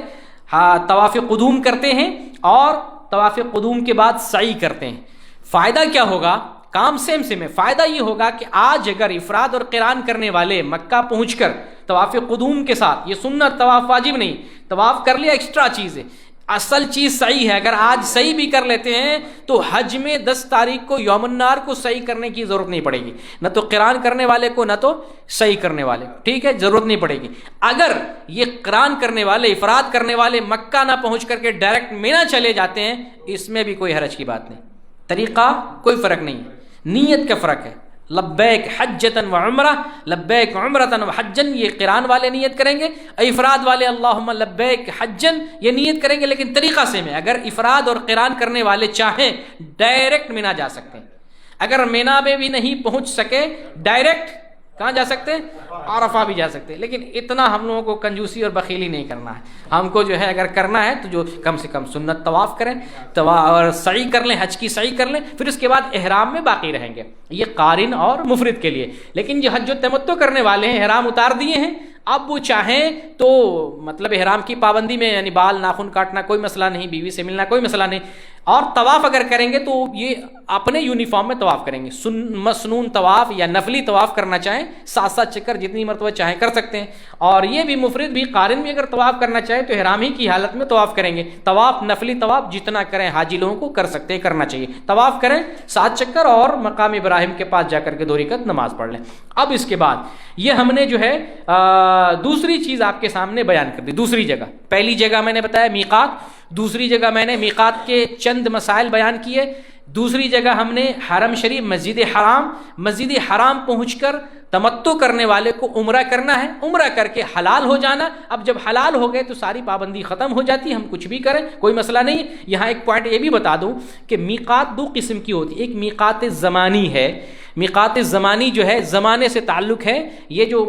طواف قدوم کرتے ہیں اور طواف قدوم کے بعد سعی کرتے ہیں. فائدہ کیا ہوگا؟ کام سیم ہے. فائدہ یہ ہوگا کہ آج اگر افراد اور قران کرنے والے مکہ پہنچ کر طواف قدوم کے ساتھ, یہ سنت طواف واجب نہیں, طواف کر لیا ایکسٹرا چیز ہے, اصل چیز صحیح ہے. اگر آج صحیح بھی کر لیتے ہیں تو حج میں 10 تاریخ کو یوم النار کو صحیح کرنے کی ضرورت نہیں پڑے گی, نہ تو قران کرنے والے کو نہ تو صحیح کرنے والے, ٹھیک ہے, ضرورت نہیں پڑے گی. اگر یہ قران کرنے والے, افراد کرنے والے مکہ نہ پہنچ کر کے ڈائریکٹ مینا چلے جاتے ہیں, اس میں بھی کوئی حرج کی بات نہیں. طریقہ کوئی فرق نہیں, نیت کا فرق ہے. لبیک حجتن و عمرہ, لبیک عمرتن و حجن, یہ قران والے نیت کریں گے. افراد والے اللہم لبیک حجن یہ نیت کریں گے, لیکن طریقہ سے میں. اگر افراد اور قران کرنے والے چاہیں ڈائریکٹ مینا جا سکتے ہیں. اگر مینا میں بھی نہیں پہنچ سکے, ڈائریکٹ کہاں جا سکتے ہیں؟ عرفہ بھی جا سکتے ہیں، لیکن اتنا ہم لوگوں کو کنجوسی اور بخیلی نہیں کرنا ہے. ہم کو جو ہے اگر کرنا ہے تو جو کم سے کم سنت طواف کریں، اور سعی کر لیں، حج کی سعی کر لیں، پھر اس کے بعد احرام میں باقی رہیں گے. یہ قارن اور مفرد کے لیے. لیکن جو حج و تمتع کرنے والے ہیں، احرام اتار دیے ہیں، اب وہ چاہیں تو مطلب احرام کی پابندی میں یعنی بال ناخن کاٹنا کوئی مسئلہ نہیں، بیوی سے ملنا کوئی مسئلہ نہیں، اور طواف اگر کریں گے تو یہ اپنے یونیفارم میں طواف کریں گے. مسنون طواف یا نفلی طواف کرنا چاہیں 7 چکر جتنی مرتبہ چاہیں کر سکتے ہیں. اور یہ بھی مفرد بھی قارن بھی اگر طواف کرنا چاہے تو احرام ہی کی حالت میں طواف کریں گے. طواف نفلی طواف جتنا کریں حاجی لوگوں کو کر سکتے ہیں، کرنا چاہیے. طواف کریں 7 چکر اور مقام ابراہیم کے پاس جا کر کے 2 رکعت نماز پڑھ لیں. اب اس کے بعد یہ ہم نے جو ہے دوسری چیز آپ کے سامنے بیان کر دی. دوسری جگہ، پہلی جگہ میں نے بتایا میقات، دوسری جگہ میں نے میقات کے چند مسائل بیان کیے. دوسری جگہ ہم نے حرم شریف مسجد حرام پہنچ کر تمتع کرنے والے کو عمرہ کرنا ہے، عمرہ کر کے حلال ہو جانا. اب جب حلال ہو گئے تو ساری پابندی ختم ہو جاتی ہے، ہم کچھ بھی کریں کوئی مسئلہ نہیں. یہاں ایک پوائنٹ یہ بھی بتا دوں کہ میقات 2 قسم کی ہوتی ہے. ایک میقات زمانی ہے، میقات زمانی جو ہے زمانے سے تعلق ہے. یہ جو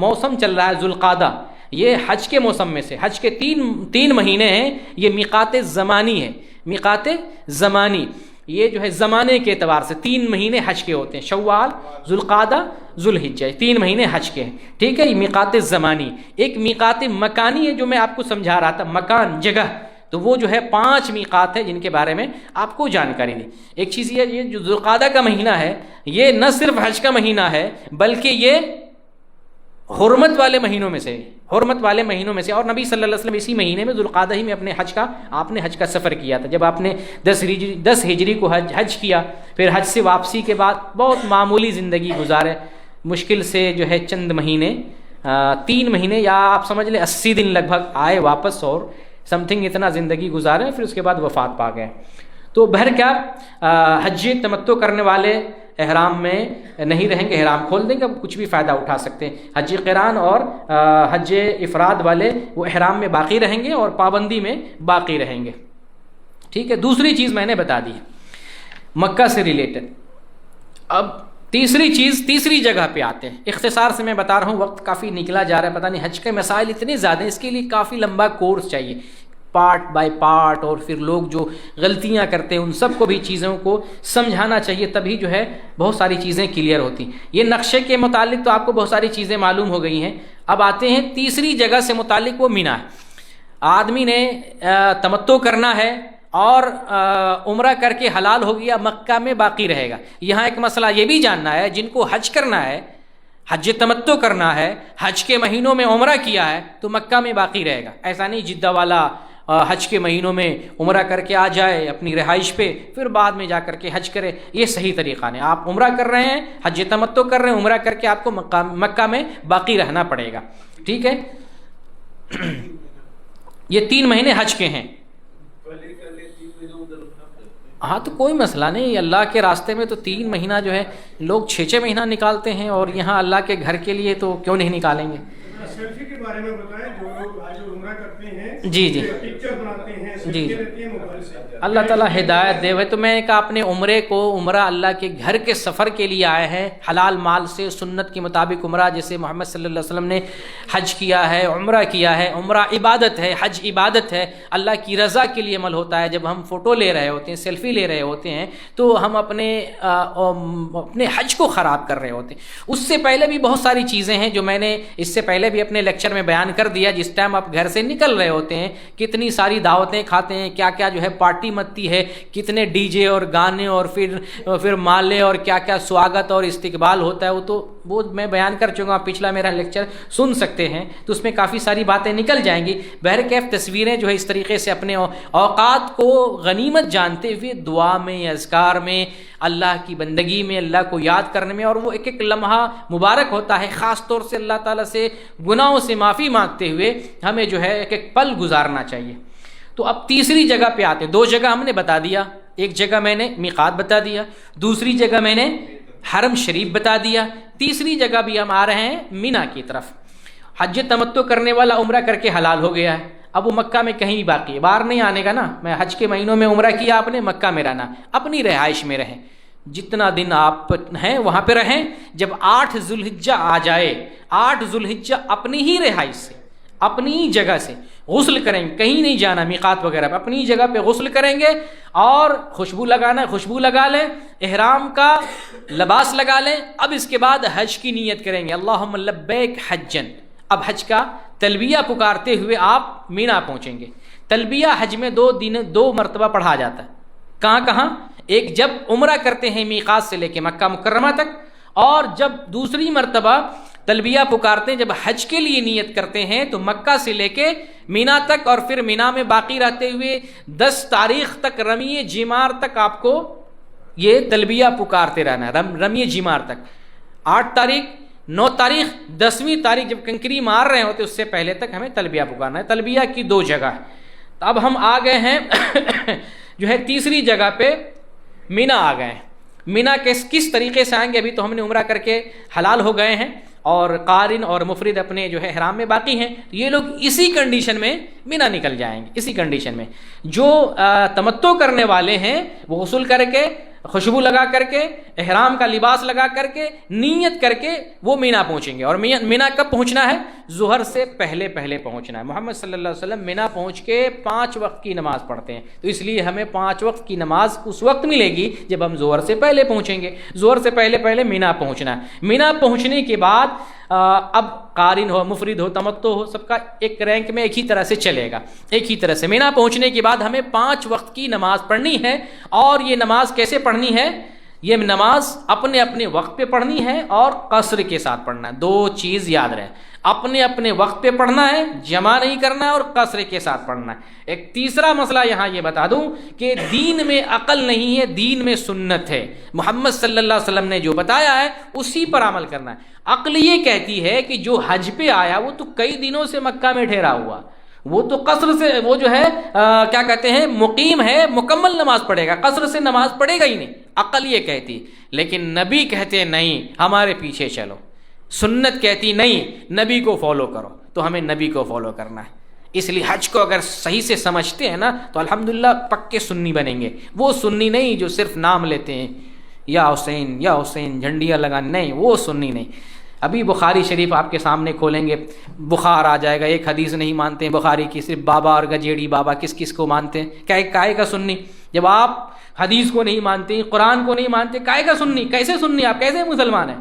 موسم چل رہا ہے ذوالقعدہ، یہ حج کے موسم میں سے، حج کے 3 مہینے ہیں، یہ میقات زمانی ہے. میقات زمانی یہ جو ہے زمانے کے اعتبار سے 3 مہینے حج کے ہوتے ہیں، شوال، ذوالقعدہ، ذوالحجہ، 3 مہینے حج کے ہیں. ٹھیک ہے، یہ میقات زمانی. ایک میقات مکانی ہے جو میں آپ کو سمجھا رہا تھا، مکان، جگہ. تو وہ جو ہے 5 میقات ہے جن کے بارے میں آپ کو جانکاری دی. ایک چیز یہ جو ذوالقعدہ کا مہینہ ہے، یہ نہ صرف حج کا مہینہ ہے بلکہ یہ حرمت والے مہینوں میں سے، حرمت والے مہینوں میں سے. اور نبی صلی اللہ علیہ وسلم اسی مہینے میں ذوالقعدہ ہی میں آپ نے حج کا سفر کیا تھا. جب آپ نے 10 ہجری کو حج کیا، پھر حج سے واپسی کے بعد بہت معمولی زندگی گزارے، مشکل سے جو ہے چند مہینے، 3 مہینے یا آپ سمجھ لیں 80 دن لگ بھگ آئے واپس، اور سم تھنگ اتنا زندگی گزارے، پھر اس کے بعد وفات پا گئے. تو بہرکیف حج تمتع کرنے والے احرام میں نہیں رہیں گے، احرام کھول دیں گے، کچھ بھی فائدہ اٹھا سکتے ہیں. حج قران اور حج افراد والے وہ احرام میں باقی رہیں گے اور پابندی میں باقی رہیں گے. ٹھیک ہے. دوسری چیز میں نے بتا دی مکہ سے ریلیٹڈ. اب تیسری جگہ پہ آتے ہیں. اختصار سے میں بتا رہا ہوں، وقت کافی نکلا جا رہا ہے، پتہ نہیں حج کے مسائل اتنے زیادہ ہیں، اس کے لیے کافی لمبا کورس چاہیے، پارٹ بائی پارٹ. اور پھر لوگ جو غلطیاں کرتے ہیں ان سب کو بھی چیزوں کو سمجھانا چاہیے، تبھی جو ہے بہت ساری چیزیں کلیئر ہوتی. یہ نقشے کے متعلق تو آپ کو بہت ساری چیزیں معلوم ہو گئی ہیں. اب آتے ہیں تیسری جگہ سے متعلق، وہ مینا ہے. آدمی نے تمتع کرنا ہے اور عمرہ کر کے حلال ہو گیا، مکہ میں باقی رہے گا. یہاں ایک مسئلہ یہ بھی جاننا ہے، جن کو حج کرنا ہے، حج تمتع کرنا ہے، حج کے مہینوں میں عمرہ کیا ہے تو مکہ میں باقی رہے گا. ایسا نہیں جدہ والا حج کے مہینوں میں عمرہ کر کے آ جائے اپنی رہائش پہ، پھر بعد میں جا کر کے حج کرے. یہ صحیح طریقہ نہیں. آپ عمرہ کر رہے ہیں، حج تمتع کر رہے ہیں، عمرہ کر کے آپ کو مکہ میں باقی رہنا پڑے گا. ٹھیک ہے. یہ 3 مہینے حج کے ہیں. ہاں تو کوئی مسئلہ نہیں، اللہ کے راستے میں تو 3 مہینہ جو ہے لوگ 6 مہینہ نکالتے ہیں، اور یہاں اللہ کے گھر کے لیے تو کیوں نہیں نکالیں گے. سیلفی کے بارے میں بتائیں، جو لوگ حج عمرہ کرتے ہیں، جی پکچر بناتے ہیں، جی رہتی ہے موبائل سے. اللہ تعالیٰ ہدایت دے. تو میں نے کہا اپنے عمرہ اللہ کے گھر کے سفر کے لیے آئے ہیں، حلال مال سے سنت کے مطابق عمرہ، جیسے محمد صلی اللہ علیہ وسلم نے حج کیا ہے، عمرہ کیا ہے. عمرہ عبادت ہے، حج عبادت ہے، اللہ کی رضا کے لیے عمل ہوتا ہے. جب ہم فوٹو لے رہے ہوتے ہیں، سیلفی لے رہے ہوتے ہیں، تو ہم اپنے حج کو خراب کر رہے ہوتے ہیں. اس سے پہلے بھی بہت ساری چیزیں ہیں جو میں نے اس سے پہلے بھی اپنے لیکچر میں بیان کر دیا. جس ٹائم آپ گھر سے نکل رہے ہوتے ہیں، کتنی ساری دعوتیں کھاتے ہیں، کیا کیا جو ہے پارٹی متی ہے، کتنے ڈی جے اور گانے اور پھر مالے اور کیا کیا سواگت اور استقبال ہوتا ہے. وہ میں بیان کر چکا ہوں، پچھلا میرا لیکچر سن سکتے ہیں، تو اس میں کافی ساری باتیں نکل جائیں گی. بہرکیف تصویریں جو ہے اس طریقے سے اپنے اوقات کو غنیمت جانتے ہوئے دعا میں، اذکار میں، اللہ کی بندگی میں، اللہ کو یاد کرنے میں، اور وہ ایک ایک لمحہ مبارک ہوتا ہے. خاص طور سے اللہ تعالیٰ سے گناہوں سے معافی مانگتے ہوئے ہمیں جو ہے ایک ایک پل گزارنا چاہیے. تو اب تیسری جگہ پہ آتے ہیں. 2 جگہ ہم نے بتا دیا، ایک جگہ میں نے میقات بتا دیا، دوسری جگہ میں نے حرم شریف بتا دیا. تیسری جگہ بھی ہم آ رہے ہیں مینا کی طرف. حج تمتع کرنے والا عمرہ کر کے حلال ہو گیا ہے، اب وہ مکہ میں کہیں باقی ہے، باہر نہیں آنے کا نا. میں حج کے مہینوں میں عمرہ کیا، آپ نے مکہ میں رہنا، اپنی رہائش میں رہیں. جتنا دن آپ ہیں وہاں پہ رہیں. جب 8 ذوالحجہ آ جائے، 8 ذوالحجہ اپنی ہی رہائش سے، اپنی جگہ سے غسل کریں گے، کہیں نہیں جانا میقات وغیرہ پہ، اپنی جگہ پہ غسل کریں گے. اور خوشبو لگانا ہے خوشبو لگا لیں، احرام کا لباس لگا لیں. اب اس کے بعد حج کی نیت کریں گے، اللہم لبیک حجن. اب حج کا تلبیہ پکارتے ہوئے آپ مینا پہنچیں گے. تلبیہ حج میں 2 مرتبہ پڑھا جاتا ہے. کہاں کہاں؟ ایک جب عمرہ کرتے ہیں میقات سے لے کے مکہ مکرمہ تک، اور جب دوسری مرتبہ تلبیہ پکارتے ہیں جب حج کے لیے نیت کرتے ہیں تو مکہ سے لے کے مینا تک، اور پھر مینا میں باقی رہتے ہوئے 10 تاریخ تک رمی جمار تک آپ کو یہ تلبیہ پکارتے رہنا ہے. رمی جمار تک 8 تاریخ 9 تاریخ 10ویں تاریخ جب کنکری مار رہے ہوتے اس سے پہلے تک ہمیں تلبیہ پکارنا ہے. تلبیہ کی 2 جگہ ہے. تو اب ہم آ گئے ہیں جو ہے تیسری جگہ پہ مینا آ گئے ہیں. مینا کس طریقے سے آئیں گے؟ ابھی تو ہم نے عمرہ کر کے حلال ہو گئے ہیں اور قارن اور مفرد اپنے جو ہے احرام میں باقی ہیں. یہ لوگ اسی کنڈیشن میں مینا نکل جائیں گے. اسی کنڈیشن میں جو تمتع کرنے والے ہیں وہ غسل کر کے خوشبو لگا کر کے احرام کا لباس لگا کر کے نیت کر کے وہ مینا پہنچیں گے. اور مینا کب پہنچنا ہے؟ ظہر سے پہلے پہنچنا ہے. محمد صلی اللہ علیہ وسلم مینا پہنچ کے 5 وقت کی نماز پڑھتے ہیں، تو اس لیے ہمیں 5 وقت کی نماز اس وقت ملے گی جب ہم ظہر سے پہلے پہنچیں گے. ظہر سے پہلے مینا پہنچنا ہے. مینا پہنچنے کے بعد اب قارن ہو مفرد ہو تمتع ہو سب کا ایک رینک میں ایک ہی طرح سے چلے گا. ایک ہی طرح سے مینا پہنچنے کے بعد ہمیں 5 وقت کی نماز پڑھنی ہے. اور یہ نماز کیسے پڑھنی ہے؟ یہ نماز اپنے اپنے وقت پہ پڑھنی ہے اور قصر کے ساتھ پڑھنا ہے. 2 چیز یاد رہے، اپنے اپنے وقت پہ پڑھنا ہے، جمع نہیں کرنا ہے، اور قصر کے ساتھ پڑھنا ہے. ایک تیسرا مسئلہ یہاں یہ بتا دوں کہ دین میں عقل نہیں ہے، دین میں سنت ہے. محمد صلی اللہ علیہ وسلم نے جو بتایا ہے اسی پر عمل کرنا ہے. عقل یہ کہتی ہے کہ جو حج پہ آیا وہ تو کئی دنوں سے مکہ میں ٹھہرا ہوا، وہ تو قصر سے وہ جو ہے کیا کہتے ہیں مقیم ہے، مکمل نماز پڑھے گا، قصر سے نماز پڑھے گا ہی نہیں. عقل یہ کہتی، لیکن نبی کہتے نہیں ہمارے پیچھے چلو. سنت کہتی نہیں نبی کو فالو کرو، تو ہمیں نبی کو فالو کرنا ہے. اس لیے حج کو اگر صحیح سے سمجھتے ہیں نا تو الحمدللہ پکے سنی بنیں گے. وہ سنی نہیں جو صرف نام لیتے ہیں یا حسین جھنڈیاں لگانے، نہیں وہ سنی نہیں. ابھی بخاری شریف آپ کے سامنے کھولیں گے بخار آ جائے گا. ایک حدیث نہیں مانتے ہیں بخاری کی، صرف بابا اور گجیڑی بابا کس کو مانتے ہیں؟ کائے کا سنی؟ جب آپ حدیث کو نہیں مانتے، قرآن کو نہیں مانتے، کائے کا سنی؟ کیسے سنی؟ آپ کیسے مسلمان ہیں؟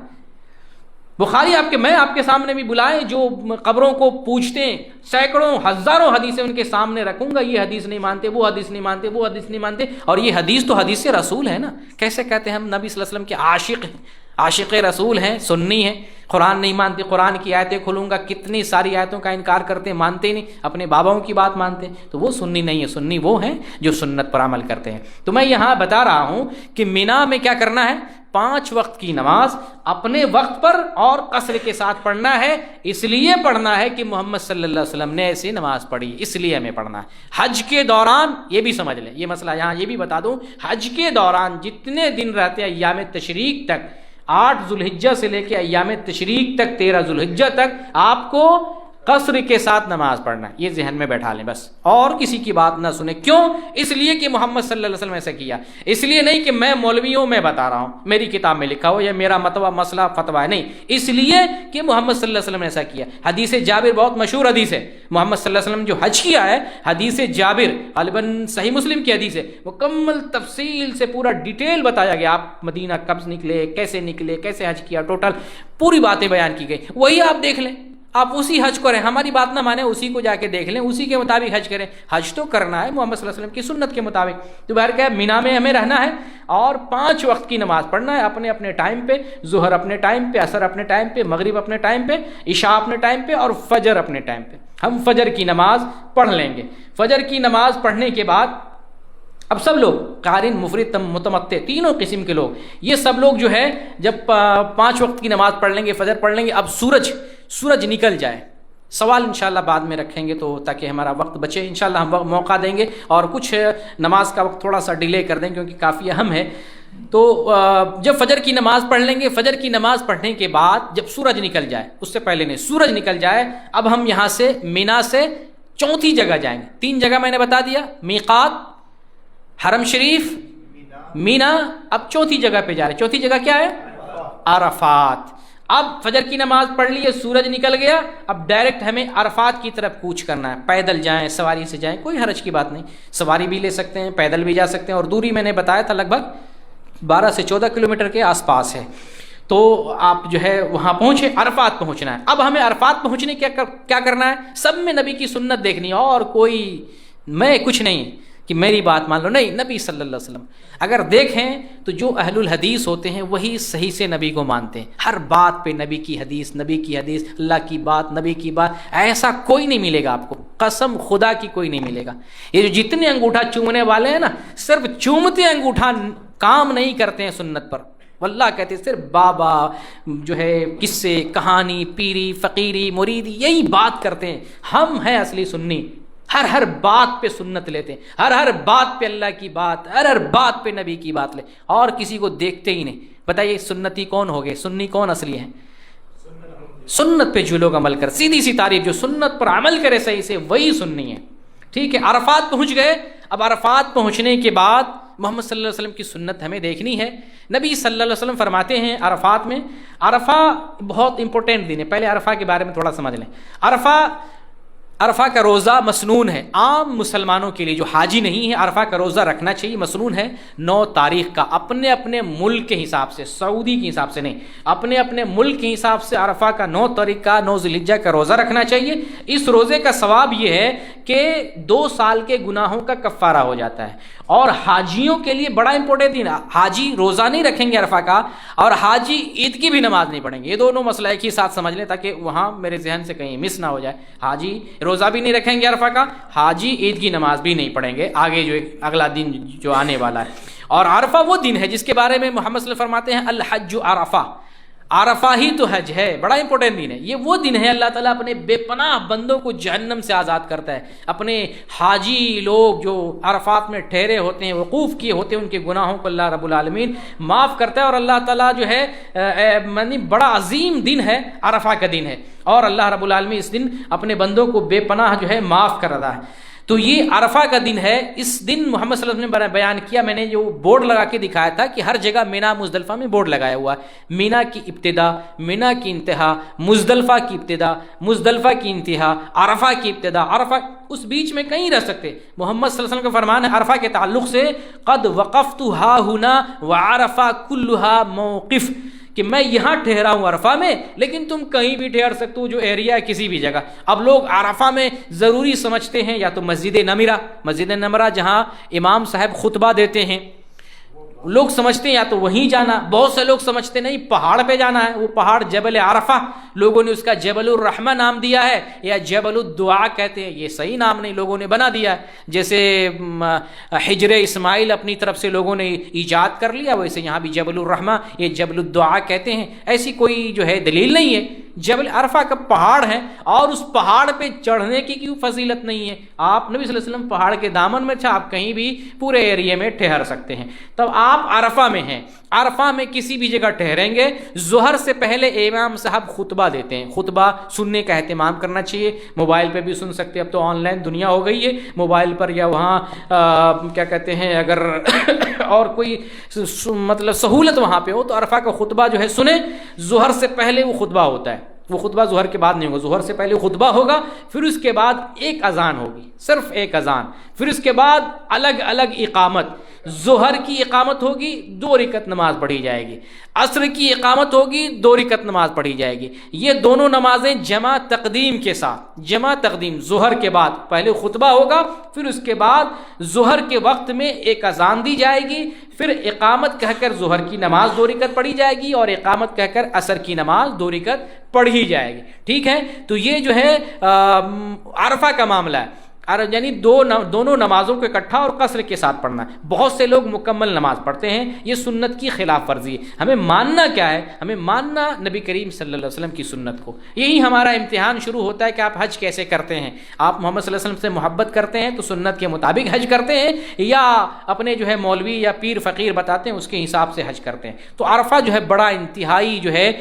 بخاری میں آپ کے سامنے بھی بلائیں جو قبروں کو پوچھتے ہیں، سینکڑوں ہزاروں حدیثیں ان کے سامنے رکھوں گا، یہ حدیث نہیں مانتے، وہ حدیث نہیں مانتے، وہ حدیث نہیں مانتے. اور یہ حدیث تو حدیث رسول ہے نا. کیسے کہتے ہیں ہم نبی صلی اللہ علیہ وسلم کے عاشق ہیں، عاشق رسول ہیں، سنی ہیں. قرآن نہیں مانتے، قرآن کی آیتیں کھولوں گا کتنی ساری آیتوں کا انکار کرتے ہیں، مانتے ہی نہیں، اپنے باباؤں کی بات مانتے ہیں. تو وہ سنی نہیں ہے. سنی وہ ہیں جو سنت پر عمل کرتے ہیں. تو میں یہاں بتا رہا ہوں کہ مینا میں کیا کرنا ہے؟ 5 وقت کی نماز اپنے وقت پر اور قصر کے ساتھ پڑھنا ہے. اس لیے پڑھنا ہے کہ محمد صلی اللہ علیہ وسلم نے ایسی نماز پڑھی، اس لیے ہمیں پڑھنا ہے. حج کے دوران یہ بھی سمجھ لیں، یہ مسئلہ یہاں یہ بھی بتا دوں، حج کے دوران جتنے دن رہتے ہیں ایام تشریق تک، 8 ذوالحجہ سے لے کے ایام تشریق تک 13 ذوالحجہ تک آپ کو قصر کے ساتھ نماز پڑھنا ہے. یہ ذہن میں بیٹھا لیں بس، اور کسی کی بات نہ سنیں. کیوں؟ اس لیے کہ محمد صلی اللہ علیہ وسلم ایسا کیا. اس لیے نہیں کہ میں مولویوں میں بتا رہا ہوں، میری کتاب میں لکھا ہو یا میرا مسئلہ فتویٰ ہے، نہیں. اس لیے کہ محمد صلی اللہ علیہ وسلم نے ایسا کیا. حدیث جابر بہت مشہور حدیث ہے. محمد صلی اللہ علیہ وسلم جو حج کیا ہے، حدیث جابر غالباً صحیح مسلم کی حدیث ہے، مکمل تفصیل سے پورا ڈیٹیل بتایا گیا. آپ مدینہ کب نکلے، کیسے حج کیا، ٹوٹل پوری باتیں بیان کی گئی. وہی آپ دیکھ لیں، آپ اسی حج کریں. ہماری بات نہ مانیں، اسی کو جا کے دیکھ لیں، اسی کے مطابق حج کریں. حج تو کرنا ہے محمد صلی اللہ علیہ وسلم کی سنت کے مطابق. تو بہر کیا مینا میں ہمیں رہنا ہے اور 5 وقت کی نماز پڑھنا ہے اپنے اپنے ٹائم پہ. ظہر اپنے ٹائم پہ، عصر اپنے ٹائم پہ، مغرب اپنے ٹائم پہ، عشاء اپنے ٹائم پہ، اور فجر اپنے ٹائم پہ. ہم فجر کی نماز پڑھ لیں گے. فجر کی نماز پڑھنے کے بعد اب سب لوگ قارن مفرد متمتع تینوں قسم کے لوگ، یہ سب لوگ جو ہے جب 5 وقت کی نماز پڑھ لیں گے، فجر پڑھ لیں گے. اب سورج نکل جائے. سوال انشاءاللہ بعد میں رکھیں گے تو تاکہ ہمارا وقت بچے. انشاءاللہ ہم موقع دیں گے اور کچھ نماز کا وقت تھوڑا سا ڈیلے کر دیں کیونکہ کافی اہم ہے. تو جب فجر کی نماز پڑھ لیں گے، فجر کی نماز پڑھنے کے بعد جب سورج نکل جائے، اس سے پہلے نہیں، سورج نکل جائے، اب ہم یہاں سے مینا سے 4تھی جگہ جائیں گے. 3 جگہ میں نے بتا دیا، میقات، حرم شریف مینا، اب چوتھی جگہ پہ جا رہے ہیں. چوتھی جگہ کیا ہے؟ عرفات. اب فجر کی نماز پڑھ لی ہے، سورج نکل گیا، اب ڈائریکٹ ہمیں عرفات کی طرف کوچ کرنا ہے. پیدل جائیں، سواری سے جائیں، کوئی حرج کی بات نہیں، سواری بھی لے سکتے ہیں، پیدل بھی جا سکتے ہیں، اور دوری میں نے بتایا تھا لگ بھگ 12 سے 14 کلومیٹر کے آس پاس ہے. تو آپ جو ہے وہاں پہنچے، عرفات پہنچنا ہے. اب ہمیں عرفات پہنچنے کیا کرنا ہے؟ سب میں نبی کی سنت دیکھنی ہے، اور کوئی میں کچھ نہیں کہ میری بات مان لو، نہیں، نبی صلی اللہ علیہ وسلم. اگر دیکھیں تو جو اہل الحدیث ہوتے ہیں وہی صحیح سے نبی کو مانتے ہیں. ہر بات پہ نبی کی حدیث، نبی کی حدیث، اللہ کی بات، نبی کی بات، ایسا کوئی نہیں ملے گا آپ کو، قسم خدا کی کوئی نہیں ملے گا. یہ جو جتنے انگوٹھا چومنے والے ہیں نا، صرف چومتے انگوٹھا کام نہیں کرتے ہیں سنت پر. واللہ کہتے ہیں صرف بابا جو ہے قصے، کہانی، پیری، فقیری، مریدی، یہی بات کرتے ہیں. ہم ہیں اصلی سنی، ہر بات پہ سنت لیتے ہیں، ہر بات پہ اللہ کی بات، ہر بات پہ نبی کی بات لے، اور کسی کو دیکھتے ہی نہیں. بتائیے سنتی کون ہو گئے؟ سنی کون اصلی ہے؟ سنت پہ جو لوگ عمل کر، سیدھی سی تعریف، جو سنت پر عمل کرے صحیح سے، وہی سنی ہے. ٹھیک ہے، عرفات پہنچ گئے. اب عرفات پہنچنے کے بعد محمد صلی اللہ علیہ وسلم کی سنت ہمیں دیکھنی ہے. نبی صلی اللہ علیہ وسلم فرماتے ہیں عرفات میں، عرفہ بہت امپورٹنٹ دن ہے. پہلے عرفہ کے بارے میں تھوڑا سمجھ لیں. عرفہ کا روزہ مسنون ہے عام مسلمانوں کے لیے. جو حاجی نہیں ہے عرفہ کا روزہ رکھنا چاہیے. مسنون ہے 9 تاریخ کا، اپنے اپنے ملک کے حساب سے، سعودی کے حساب سے نہیں، اپنے اپنے ملک کے حساب سے عرفہ کا 9 تاریخ کا، 9 ذی الحجہ کا روزہ رکھنا چاہیے. اس روزے کا ثواب یہ ہے کہ 2 سال کے گناہوں کا کفارہ ہو جاتا ہے. اور حاجیوں کے لیے بڑا امپورٹنٹ دن ہے. حاجی روزہ نہیں رکھیں گے عرفہ کا، اور حاجی عید کی بھی نماز نہیں پڑھیں گے. یہ دونوں مسئلہ ایک ہی ساتھ سمجھ لیں تاکہ وہاں میرے ذہن سے کہیں مس نہ ہو جائے. حاجی روزہ بھی نہیں رکھیں گے عرفہ کا، حاجی عید کی نماز بھی نہیں پڑھیں گے، آگے جو اگلا دن جو آنے والا ہے. اور عرفہ وہ دن ہے جس کے بارے میں محمد صلی اللہ علیہ وسلم فرماتے ہیں الحج عرفہ، عرفہ ہی تو حج ہے. بڑا امپورٹنٹ دن ہے یہ. وہ دن ہے اللہ تعالیٰ اپنے بے پناہ بندوں کو جہنم سے آزاد کرتا ہے. اپنے حاجی لوگ جو عرفات میں ٹھہرے ہوتے ہیں، وقوف کیے ہوتے ہیں، ان کے گناہوں کو اللہ رب العالمین معاف کرتا ہے. اور اللہ تعالیٰ جو ہے بڑا عظیم دن ہے، عرفہ کا دن ہے، اور اللہ رب العالمین اس دن اپنے بندوں کو بے پناہ جو ہے معاف کر رہا ہے. تو یہ عرفہ کا دن ہے. اس دن محمد صلی اللہ علیہ وسلم نے بیان کیا، میں نے جو بورڈ لگا کے دکھایا تھا کہ ہر جگہ مینا مزدلفہ میں بورڈ لگایا ہوا ہے. مینا کی ابتدا، مینا کی انتہا، مزدلفہ کی ابتدا، مزدلفہ کی انتہا، عرفہ کی ابتدا. عرفہ اس بیچ میں کہیں رہ سکتے. محمد صلی اللہ علیہ وسلم کا فرمان ہے عرفہ کے تعلق سے، قد وقفت ہا ہنا وعرفہ کلھا موقف، کہ میں یہاں ٹھہرا ہوں عرفہ میں، لیکن تم کہیں بھی ٹھہر سکتے ہو، جو ایریا ہے کسی بھی جگہ. اب لوگ عرفہ میں ضروری سمجھتے ہیں یا تو مسجد نمرہ جہاں امام صاحب خطبہ دیتے ہیں، لوگ سمجھتے ہیں یا تو وہیں جانا. بہت سے لوگ سمجھتے نہیں پہاڑ پہ جانا ہے. وہ پہاڑ جبل عرفہ، لوگوں نے اس کا جبل الرحمہ نام دیا ہے یا جبل الدعا کہتے ہیں. یہ صحیح نام نہیں، لوگوں نے بنا دیا. جیسے حجر اسماعیل اپنی طرف سے لوگوں نے ایجاد کر لیا، ویسے یہاں بھی جبل الرحمہ، یہ جبل الدعا کہتے ہیں. ایسی کوئی جو ہے دلیل نہیں ہے. جبل عرفہ کا پہاڑ ہے، اور اس پہاڑ پہ چڑھنے کی کیوں فضیلت نہیں ہے؟ آپ نبی صلی اللہ علیہ وسلم پہاڑ کے دامن میں تھا، آپ کہیں بھی پورے ایریے میں ٹھہر سکتے ہیں. تب آپ عرفہ میں ہیں، عرفہ میں کسی بھی جگہ ٹھہریں گے. ظہر سے پہلے امام صاحب خطبہ دیتے ہیں. خطبہ سننے کا اہتمام کرنا چاہیے. موبائل پہ بھی سن سکتے، اب تو آن لائن دنیا ہو گئی ہے، موبائل پر یا وہاں کیا کہتے ہیں، اگر اور کوئی مطلب سہولت وہاں پہ ہو تو عرفہ کا خطبہ جو ہے سنیں. ظہر سے پہلے وہ خطبہ ہوتا ہے، وہ خطبہ ظہر کے بعد نہیں ہوگا. ظہر سے پہلے خطبہ ہوگا، پھر اس کے بعد ایک اذان ہوگی، صرف ایک اذان. پھر اس کے بعد الگ الگ اقامت. ظہر کی اقامت ہوگی، 2 رکعت نماز پڑھی جائے گی. عصر کی اقامت ہوگی، 2 رکعت نماز پڑھی جائے گی. یہ دونوں نمازیں جمع تقدیم کے ساتھ، جمع تقدیم. ظہر کے بعد پہلے خطبہ ہوگا، پھر اس کے بعد ظہر کے وقت میں ایک اذان دی جائے گی، پھر اقامت کہہ کر ظہر کی نماز 2 رکعت پڑھی جائے گی، اور اقامت کہہ کر عصر کی نماز 2 رکعت پڑھی جائے گی. ٹھیک ہے، تو یہ جو ہے عرفہ کا معاملہ ہے. یعنی دونوں نمازوں کو اکٹھا اور قصر کے ساتھ پڑھنا. بہت سے لوگ مکمل نماز پڑھتے ہیں، یہ سنت کی خلاف ورزی ہے. ہمیں ماننا کیا ہے؟ ہمیں ماننا نبی کریم صلی اللہ علیہ وسلم کی سنت کو. یہی ہمارا امتحان شروع ہوتا ہے کہ آپ حج کیسے کرتے ہیں. آپ محمد صلی اللہ علیہ وسلم سے محبت کرتے ہیں تو سنت کے مطابق حج کرتے ہیں، یا اپنے جو ہے مولوی یا پیر فقیر بتاتے ہیں اس کے حساب سے حج کرتے ہیں. تو عرفہ جو ہے بڑا انتہائی جو ہے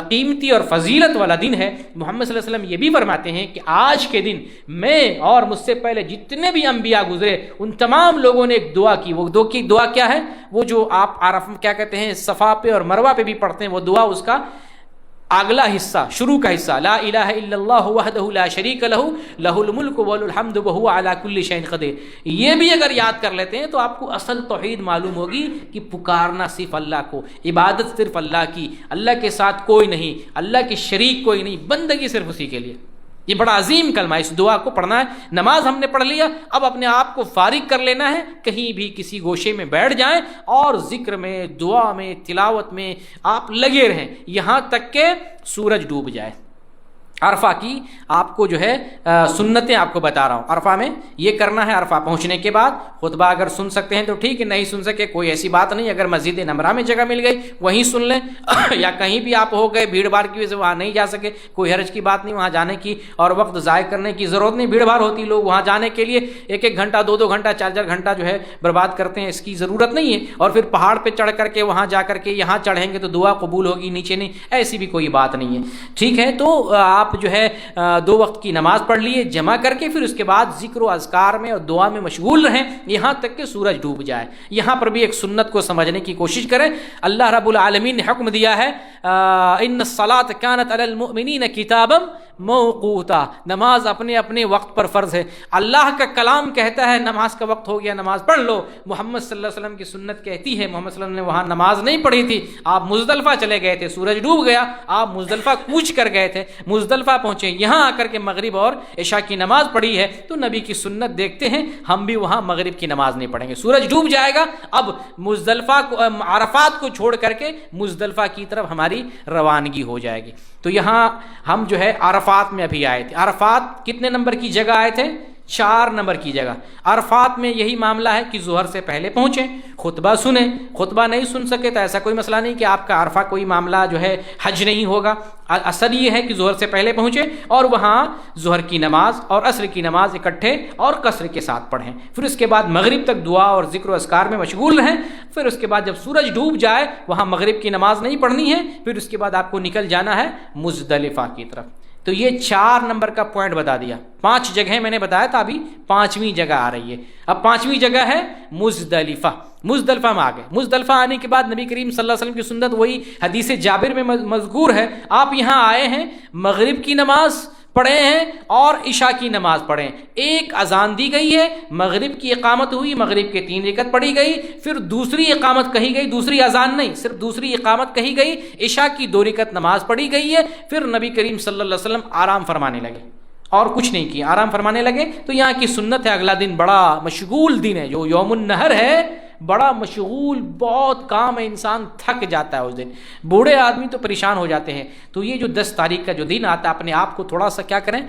قیمتی اور فضیلت والا دن ہے. محمد صلی اللہ علیہ وسلم یہ بھی فرماتے ہیں کہ آج کے دن میں اور مجھ سے پہلے جتنے بھی انبیاء گزرے ان تمام لوگوں نے ایک دعا کی. وہ دعا کیا ہے؟ وہ جو آپ عرفہ کیا کہتے ہیں صفا پہ اور مروہ پہ بھی پڑھتے ہیں وہ دعا، اس کا اگلا حصہ، شروع کا حصہ، لا الہ الا اللہ وحدہ لا شریک لہ لہ الملک وله الحمد وهو علی کل شیء قدیر. یہ بھی اگر یاد کر لیتے ہیں تو آپ کو اصل توحید معلوم ہوگی کہ پکارنا صرف اللہ کو، عبادت صرف اللہ کی، اللہ کے ساتھ کوئی نہیں، اللہ کے شریک کوئی نہیں، بندگی صرف اسی کے لیے. یہ بڑا عظیم کلمہ ہے، اس دعا کو پڑھنا ہے. نماز ہم نے پڑھ لیا، اب اپنے آپ کو فارغ کر لینا ہے، کہیں بھی کسی گوشے میں بیٹھ جائیں اور ذکر میں، دعا میں، تلاوت میں آپ لگے رہیں یہاں تک کہ سورج ڈوب جائے. عرفہ کی آپ کو جو ہے سنتیں آپ کو بتا رہا ہوں. عرفہ میں یہ کرنا ہے. عرفہ پہنچنے کے بعد خطبہ اگر سن سکتے ہیں تو ٹھیک ہے، نہیں سن سکے کوئی ایسی بات نہیں. اگر مسجد نمرہ میں جگہ مل گئی وہیں سن لیں یا کہیں بھی آپ ہو گئے بھیڑ بھاڑ کی وجہ سے وہاں نہیں جا سکے، کوئی حرج کی بات نہیں، وہاں جانے کی اور وقت ضائع کرنے کی ضرورت نہیں. بھیڑ بھاڑ ہوتی، لوگ وہاں جانے کے لیے ایک ایک گھنٹہ، دو دو گھنٹہ، چار چار گھنٹہ جو ہے برباد کرتے ہیں، اس کی ضرورت نہیں ہے. اور پھر پہاڑ پہ چڑھ کر کے وہاں جا کر کے یہاں چڑھیں گے تو دعا قبول ہوگی، نیچے نہیں، ایسی بھی کوئی بات نہیں ہے. ٹھیک ہے، تو آپ جو ہے 2 وقت کی نماز پڑھ لیے جمع کر کے، پھر اس کے بعد ذکر و اذکار میں اور دعا میں مشغول رہیں یہاں تک کہ سورج ڈوب جائے. یہاں پر بھی ایک سنت کو سمجھنے کی کوشش کریں. اللہ رب العالمین نے حکم دیا ہے ان الصلاۃ کانت علی المؤمنین کتابا موقوتا، نماز اپنے اپنے وقت پر فرض ہے. اللہ کا کلام کہتا ہے نماز کا وقت ہو گیا، نماز پڑھ لو. محمد صلی اللہ علیہ وسلم کی سنت کہتی ہے، محمد صلی اللہ علیہ وسلم نے وہاں نماز نہیں پڑھی تھی، آپ مزدلفہ چلے گئے تھے، سورج ڈوب گیا، آپ مزدلفہ کوچ کر گئے تھے، مزدلفہ پہنچے، یہاں آ کر کے مغرب اور عشاء کی نماز پڑھی ہے تو نبی کی سنت دیکھتے ہیں ہم بھی وہاں مغرب کی نماز نہیں پڑھیں گے. سورج ڈوب جائے گا، اب مزدلفہ کو، عرفات کو چھوڑ کر کے مزدلفہ کی طرف ہماری روانگی ہو جائے گی. تو یہاں ہم جو ہے عرفات میں ابھی آئے تھے. عرفات کتنے نمبر کی جگہ آئے تھے؟ 4 نمبر کی جگہ. عرفات میں یہی معاملہ ہے کہ ظہر سے پہلے پہنچیں، خطبہ سنیں. خطبہ نہیں سن سکے تو ایسا کوئی مسئلہ نہیں کہ آپ کا عرفہ کوئی معاملہ جو ہے حج نہیں ہوگا. اصل یہ ہے کہ ظہر سے پہلے پہنچیں اور وہاں ظہر کی نماز اور عصر کی نماز اکٹھے اور قصر کے ساتھ پڑھیں. پھر اس کے بعد مغرب تک دعا اور ذکر و اذکار میں مشغول رہیں. پھر اس کے بعد جب سورج ڈوب جائے وہاں مغرب کی نماز نہیں پڑھنی ہے. پھر اس کے بعد آپ کو نکل جانا ہے مزدلفہ کی طرف. تو یہ 4 نمبر کا پوائنٹ بتا دیا. 5 جگہیں میں نے بتایا تھا، ابھی 5ویں جگہ آ رہی ہے. اب 5ویں جگہ ہے مزدلفہ. مزدلفہ میں آ گئے. مزدلفہ آنے کے بعد نبی کریم صلی اللہ علیہ وسلم کی سنت وہی حدیث جابر میں مذکور ہے. آپ یہاں آئے ہیں، مغرب کی نماز پڑھے ہیں اور عشاء کی نماز پڑھیں. ایک اذان دی گئی ہے، مغرب کی اقامت ہوئی، مغرب کے 3 رکعت پڑھی گئی، پھر دوسری اقامت کہی گئی، دوسری اذان نہیں، صرف دوسری اقامت کہی گئی، عشاء کی 2 رکعت نماز پڑھی گئی ہے. پھر نبی کریم صلی اللہ علیہ وسلم آرام فرمانے لگے اور کچھ نہیں کیا، آرام فرمانے لگے. تو یہاں کی سنت ہے. اگلا دن بڑا مشغول دن ہے، جو یوم النہر ہے، بڑا مشغول، بہت کام ہے، انسان تھک جاتا ہے اس دن. بوڑھے آدمی تو پریشان ہو جاتے ہیں. تو یہ جو 10 تاریخ کا جو دن آتا ہے، اپنے آپ کو تھوڑا سا کیا کریں،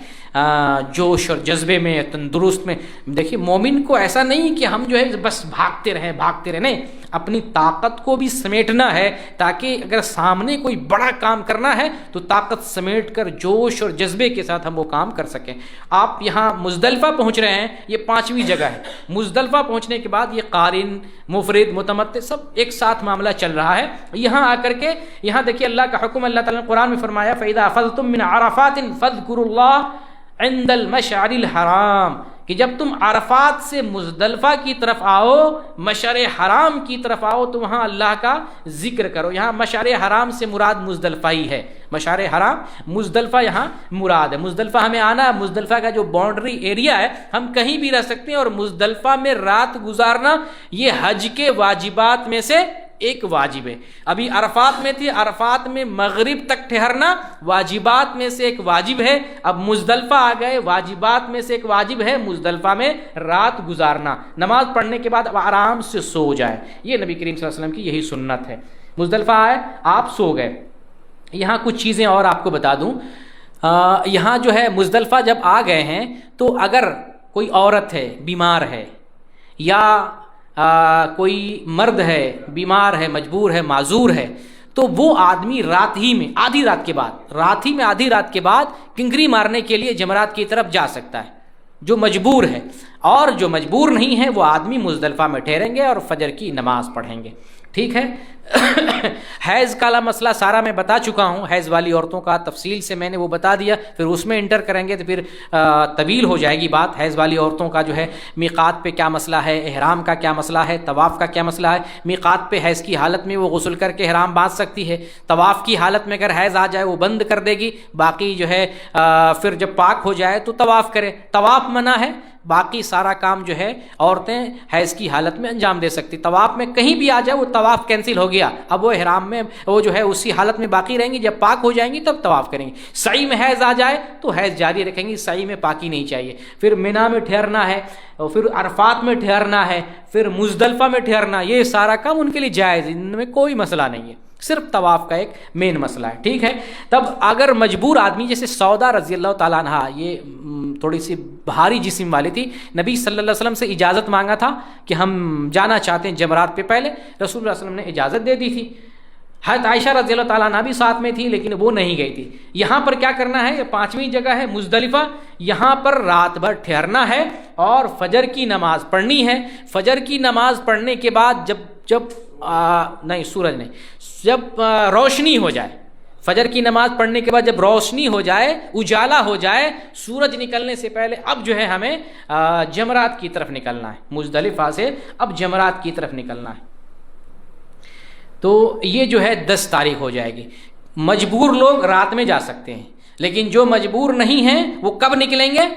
جوش اور جذبے میں، تندرست میں. دیکھیے مومن کو ایسا نہیں کہ ہم جو ہے بس بھاگتے رہیں، نہیں، اپنی طاقت کو بھی سمیٹنا ہے تاکہ اگر سامنے کوئی بڑا کام کرنا ہے تو طاقت سمیٹ کر جوش اور جذبے کے ساتھ ہم وہ کام کر سکیں. آپ یہاں مزدلفہ پہنچ رہے ہیں، یہ 5ویں جگہ ہے. مزدلفہ پہنچنے کے بعد یہ قارن، مفرد، متمتع سب ایک ساتھ معاملہ چل رہا ہے. یہاں آ کر کے یہاں دیکھیے اللہ کا حکم، اللہ تعالیٰ نے قرآن میں فرمایا فَإِذَا أَفَضْتُم مِّنْ عَرَفَاتٍ فَاذْكُرُوا اللَّهَ عِندَ الْمَشْعَرِ الْحَرَامِ، کہ جب تم عرفات سے مزدلفہ کی طرف آؤ، مشعر حرام کی طرف آؤ تو وہاں اللہ کا ذکر کرو. یہاں مشعر حرام سے مراد مزدلفہ ہی ہے. مشعر حرام مزدلفہ یہاں مراد ہے. مزدلفہ ہمیں آنا ہے. مزدلفہ کا جو باؤنڈری ایریا ہے ہم کہیں بھی رہ سکتے ہیں، اور مزدلفہ میں رات گزارنا یہ حج کے واجبات میں سے ایک واجب ہے. ابھی عرفات میں تھی، عرفات میں مغرب تک ٹھہرنا واجبات میں سے ایک واجب ہے. اب مزدلفہ آ گئے، واجبات میں سے ایک واجب ہے مزدلفہ میں رات گزارنا. نماز پڑھنے کے بعد اب آرام سے سو جائے. یہ نبی کریم صلی اللہ علیہ وسلم کی یہی سنت ہے. مزدلفہ آئے، آپ سو گئے. یہاں کچھ چیزیں اور آپ کو بتا دوں. یہاں جو ہے مزدلفہ جب آ گئے ہیں تو اگر کوئی عورت ہے، بیمار ہے، یا کوئی مرد ہے، بیمار ہے، مجبور ہے، معذور ہے، تو وہ آدمی رات ہی میں آدھی رات کے بعد کنکری مارنے کے لیے جمرات کی طرف جا سکتا ہے جو مجبور ہے. اور جو مجبور نہیں ہے وہ آدمی مزدلفہ میں ٹھہریں گے اور فجر کی نماز پڑھیں گے. ٹھیک ہے. حیض کا مسئلہ سارا میں بتا چکا ہوں، حیض والی عورتوں کا تفصیل سے میں نے وہ بتا دیا، پھر اس میں انٹر کریں گے تو پھر طویل ہو جائے گی بات. حیض والی عورتوں کا جو ہے میقات پہ کیا مسئلہ ہے، احرام کا کیا مسئلہ ہے، طواف کا کیا مسئلہ ہے. میقات پہ حیض کی حالت میں وہ غسل کر کے احرام باندھ سکتی ہے، طواف کی حالت میں اگر حیض آ جائے وہ بند کر دے گی، باقی جو ہے پھر جب پاک ہو جائے تو طواف کرے. طواف منع ہے، باقی سارا کام جو ہے عورتیں حیض کی حالت میں انجام دے سکتی. طواف میں کہیں بھی آ جائے وہ طواف کینسل ہو گیا، اب وہ احرام میں وہ جو ہے اسی حالت میں باقی رہیں گی، جب پاک ہو جائیں گی تب طواف کریں گی. سعی میں حیض آ جائے تو حیض جاری رکھیں گی، سعی میں پاکی نہیں چاہیے. پھر منی میں ٹھہرنا ہے، اور پھر عرفات میں ٹھہرنا ہے، پھر مزدلفہ میں ٹھہرنا، یہ سارا کام ان کے لیے جائز، ان میں کوئی مسئلہ نہیں ہے، صرف طواف کا ایک مین مسئلہ ہے. ٹھیک ہے. تب اگر مجبور آدمی، جیسے سودا رضی اللہ تعالیٰ عنہ، یہ تھوڑی سی بھاری جسم والی تھی، نبی صلی اللہ علیہ وسلم سے اجازت مانگا تھا کہ ہم جانا چاہتے ہیں جمرات پہ پہلے، رسول اللہ صلی اللہ علیہ وسلم نے اجازت دے دی تھی. حضرت عائشہ رضی اللہ تعالیٰ عنہ بھی ساتھ میں تھی لیکن وہ نہیں گئی تھی. یہاں پر کیا کرنا ہے، یہ 5ویں جگہ ہے مزدلفہ، یہاں پر رات بھر ٹھہرنا ہے اور فجر کی نماز پڑھنی ہے. فجر کی نماز پڑھنے کے بعد جب روشنی ہو جائے، فجر کی نماز پڑھنے کے بعد جب روشنی ہو جائے، اجالا ہو جائے، سورج نکلنے سے پہلے اب جو ہے ہمیں جمرات کی طرف نکلنا ہے. مزدلفہ سے اب جمرات کی طرف نکلنا ہے. تو یہ جو ہے 10 تاریخ ہو جائے گی. مجبور لوگ رات میں جا سکتے ہیں، لیکن جو مجبور نہیں ہیں وہ کب نکلیں گے؟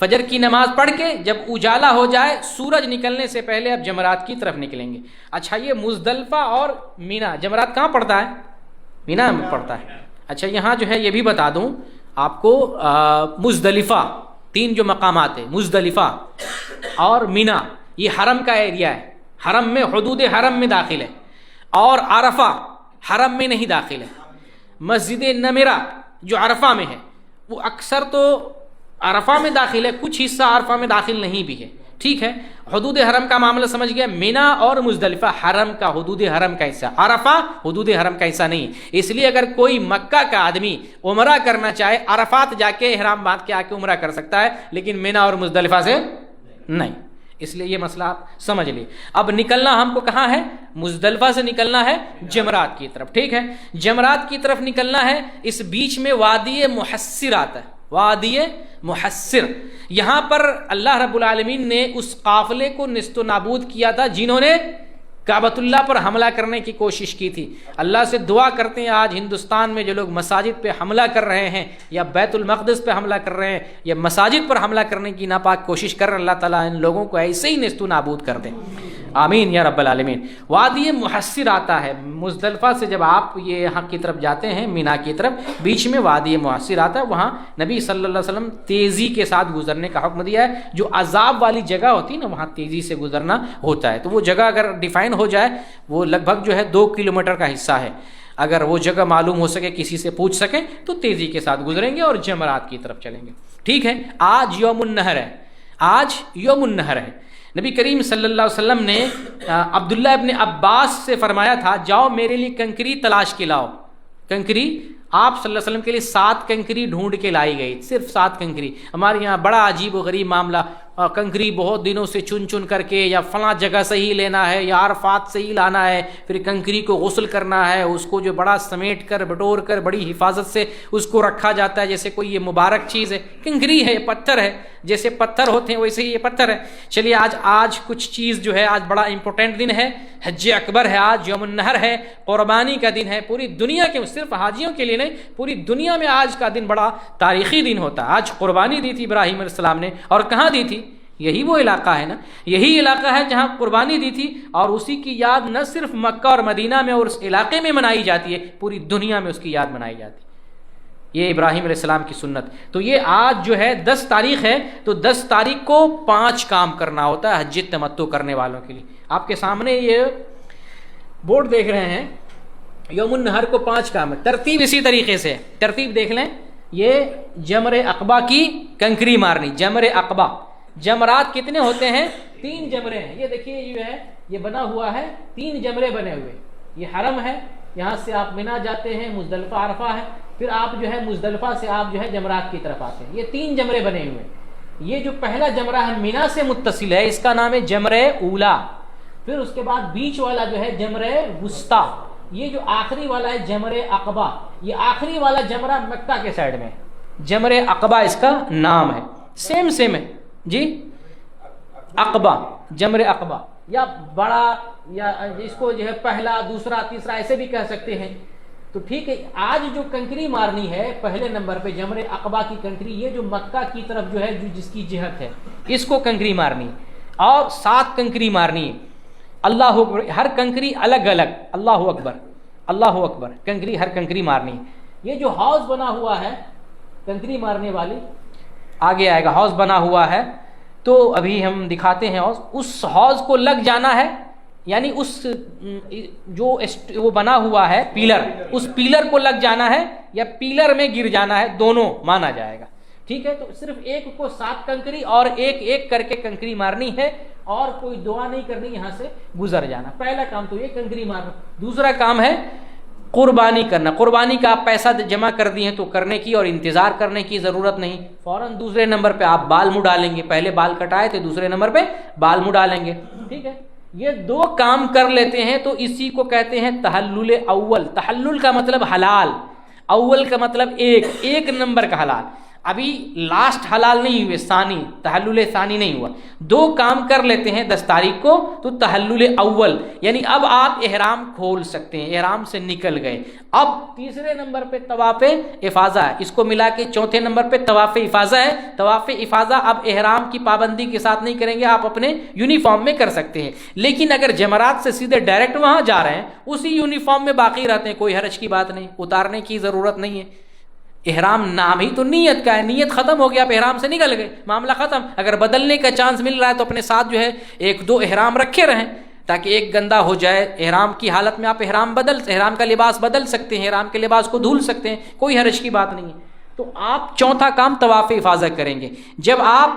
فجر کی نماز پڑھ کے جب اجالا ہو جائے، سورج نکلنے سے پہلے اب جمرات کی طرف نکلیں گے. اچھا، یہ مزدلفہ اور مینا، جمرات کہاں پڑتا ہے؟ مینا میں پڑتا ہے. اچھا، یہاں جو ہے یہ بھی بتا دوں آپ کو، مزدلفہ 3 جو مقامات ہیں، مزدلفہ اور مینا، یہ حرم کا ایریا ہے، حرم میں، حدود حرم میں داخل ہے، اور عرفہ حرم میں نہیں داخل ہے. مسجد نمرہ جو عرفہ میں ہے وہ اکثر تو عرفہ میں داخل ہے، کچھ حصہ عرفہ میں داخل نہیں بھی ہے. ٹھیک ہے. حدود حرم کا معاملہ سمجھ گیا. مینا اور مزدلفہ حرم کا، حدود حرم کا حصہ، عرفہ حدود حرم کا حصہ نہیں. اس لیے اگر کوئی مکہ کا آدمی عمرہ کرنا چاہے، عرفات جا کے احرام باندھ کے آ کے عمرہ کر سکتا ہے، لیکن مینا اور مزدلفہ سے نہیں. اس لیے یہ مسئلہ آپ سمجھ لیے. اب نکلنا ہم کو کہاں ہے؟ مزدلفہ سے نکلنا ہے جمرات کی طرف. ٹھیک ہے. جمرات کی طرف نکلنا ہے. اس بیچ میں وادی محسر آتا ہے، وادی محسر. یہاں پر اللہ رب العالمین نے اس قافلے کو نیست و نابود کیا تھا جنہوں نے کعبۃ اللہ پر حملہ کرنے کی کوشش کی تھی. اللہ سے دعا کرتے ہیں آج ہندوستان میں جو لوگ مساجد پہ حملہ کر رہے ہیں یا بیت المقدس پہ حملہ کر رہے ہیں یا مساجد پر حملہ کرنے کی ناپاک کوشش کر رہے ہیں، اللہ تعالیٰ ان لوگوں کو ایسے ہی نیست و نابود کر دیں. آمین یا رب العالمین. وادی محسر آتا ہے مزدلفہ سے، جب آپ یہ یہاں کی طرف جاتے ہیں مینا کی طرف، بیچ میں وادی محسر آتا ہے. وہاں نبی صلی اللہ علیہ وسلم تیزی کے ساتھ گزرنے کا حکم دیا ہے. جو عذاب والی جگہ ہوتی ہے نا، وہاں تیزی سے گزرنا ہوتا ہے. تو وہ جگہ اگر ڈیفائن ہو جائے، وہ لگ بھگ جو ہے 2 کلومیٹر کا حصہ ہے. اگر وہ جگہ معلوم ہو سکے، کسی سے پوچھ سکیں، تو تیزی کے ساتھ گزریں گے اور جمرات کی طرف چلیں گے. ٹھیک ہے. آج یوم النحر ہے، آج یوم النحر ہے. نبی کریم صلی اللہ علیہ وسلم نے عبداللہ ابن عباس سے فرمایا تھا، جاؤ میرے لیے کنکری تلاش کے لاؤ. کنکری آپ صلی اللہ علیہ وسلم کے لیے 7 کنکری ڈھونڈ کے لائی گئی، صرف 7 کنکری. ہمارے یہاں بڑا عجیب و غریب معاملہ، کنکری بہت دنوں سے چن چن کر کے، یا فلاں جگہ سے ہی لینا ہے یا عرفات سے ہی لانا ہے، پھر کنکری کو غسل کرنا ہے، اس کو جو بڑا سمیٹ کر بٹور کر بڑی حفاظت سے اس کو رکھا جاتا ہے جیسے کوئی یہ مبارک چیز ہے. کنکری ہے، پتھر ہے، جیسے پتھر ہوتے ہیں ویسے ہی یہ پتھر ہے. چلیے آج کچھ چیز جو ہے، آج بڑا امپورٹنٹ دن ہے، حج اکبر ہے، آج یوم النحر ہے، قربانی کا دن ہے. پوری دنیا کے، صرف حاجیوں کے لیے نہیں، پوری دنیا میں آج کا دن بڑا تاریخی دن ہوتا ہے. آج قربانی دی تھی ابراہیم علیہ السلام نے، اور کہاں دی تھی؟ یہی وہ علاقہ ہے نا، یہی علاقہ ہے جہاں قربانی دی تھی، اور اسی کی یاد نہ صرف مکہ اور مدینہ میں اور اس علاقے میں منائی جاتی ہے، پوری دنیا میں اس کی یاد منائی جاتی ہے. یہ ابراہیم علیہ السلام کی سنت. تو یہ آج جو ہے 10 تاریخ ہے، تو 10 تاریخ کو 5 کام کرنا ہوتا ہے حج تمتع کرنے والوں کے لیے. آپ کے سامنے یہ بورڈ دیکھ رہے ہیں، یوم النحر کو 5 کام ہے. ترتیب اسی طریقے سے، ترتیب دیکھ لیں. یہ جمر عقبہ کی کنکری مارنی، جمر عقبہ. جمرات کتنے ہوتے ہیں؟ 3 جمرے ہیں. یہ دیکھیے، یہ جو ہے یہ بنا ہوا ہے، 3 جمرے بنے ہوئے. یہ حرم ہے، یہاں سے آپ مینا جاتے ہیں، مزدلفہ عرفہ ہے، پھر آپ جو ہے مزدلفہ سے آپ جو ہے جمرات کی طرف آتے ہیں. یہ 3 جمرے بنے ہوئے. یہ جو پہلا جمرہ ہے مینا سے متصل ہے، اس کا نام ہے جمرہ اولا. پھر اس کے بعد بیچ والا جو ہے جمرہ وسطیٰ، یہ جو آخری والا ہے جمرہ عقبہ، یہ آخری والا جمرہ مکہ کے سائڈ میں، جمرہ عقبہ اس کا نام ہے، سیم ہے جی، عقبہ، جمرہ عقبہ، یا بڑا، یا اس کو جو ہے پہلا، دوسرا، تیسرا ایسے بھی کہہ سکتے ہیں. تو ٹھیک ہے، آج جو کنکری مارنی ہے پہلے نمبر پہ جمرہ عقبہ کی کنکری، یہ جو مکہ کی طرف جو ہے، جو جس کی جہت ہے، اس کو کنکری مارنی ہے، اور 7 کنکری مارنی ہے. اللہ اکبر، ہر کنکری الگ الگ، اللہ اکبر اللہ اکبر، کنکری ہر کنکری مارنی ہے. یہ جو حوض بنا ہوا ہے کنکری مارنے والی، آگے آئے گا، حوض بنا ہوا ہے، تو ابھی ہم دکھاتے ہیں حوض. اس حوض کو لگ جانا ہے، یعنی اس جو وہ بنا ہوا ہے پیلر، اس پیلر کو لگ جانا ہے یا پیلر میں گر جانا ہے، دونوں مانا جائے گا. ٹھیک ہے، تو صرف ایک کو 7 کنکری اور ایک کر کے کنکری مارنی ہے، اور کوئی دعا نہیں کرنی، یہاں سے گزر جانا. پہلا کام تو یہ کنکری مارنا. دوسرا کام ہے قربانی کرنا. قربانی کا آپ پیسہ جمع کر دیے ہیں تو کرنے کی اور انتظار کرنے کی ضرورت نہیں، فوراً دوسرے نمبر پہ آپ بال منہ ڈالیں گے. پہلے بال کٹائے تھے، دوسرے نمبر پہ بال منہ ڈالیں گے. ٹھیک ہے، یہ 2 کام کر لیتے ہیں تو اسی کو کہتے ہیں تحلل اول. تحلل کا مطلب حلال، اول کا مطلب ایک نمبر کا حلال. ابھی لاسٹ حلال نہیں ہوئے، ثانی، تحلل ثانی نہیں ہوا. 2 کام کر لیتے ہیں 10 تاریخ کو تو تحلل اول، یعنی اب آپ احرام کھول سکتے ہیں، احرام سے نکل گئے. اب تیسرے نمبر پہ طواف افاضہ ہے، اس کو ملا کے چوتھے نمبر پہ طواف افاضہ ہے. طواف افاضہ اب احرام کی پابندی کے ساتھ نہیں کریں گے، آپ اپنے یونیفارم میں کر سکتے ہیں. لیکن اگر جمرات سے سیدھے ڈائریکٹ وہاں جا رہے ہیں، اسی یونیفارم میں باقی رہتے ہیں، کوئی حرج کی بات نہیں، اتارنے کی ضرورت نہیں ہے. احرام نام ہی تو نیت کا ہے، نیت ختم ہو گیا، آپ احرام سے نکل گئے، معاملہ ختم. اگر بدلنے کا چانس مل رہا ہے تو اپنے ساتھ جو ہے 1-2 احرام رکھے رہیں، تاکہ ایک گندا ہو جائے، احرام کی حالت میں آپ احرام کا لباس بدل سکتے ہیں، احرام کے لباس کو دھل سکتے ہیں، کوئی حرج کی بات نہیں ہے. تو آپ چوتھا کام طواف افاضہ کریں گے. جب آپ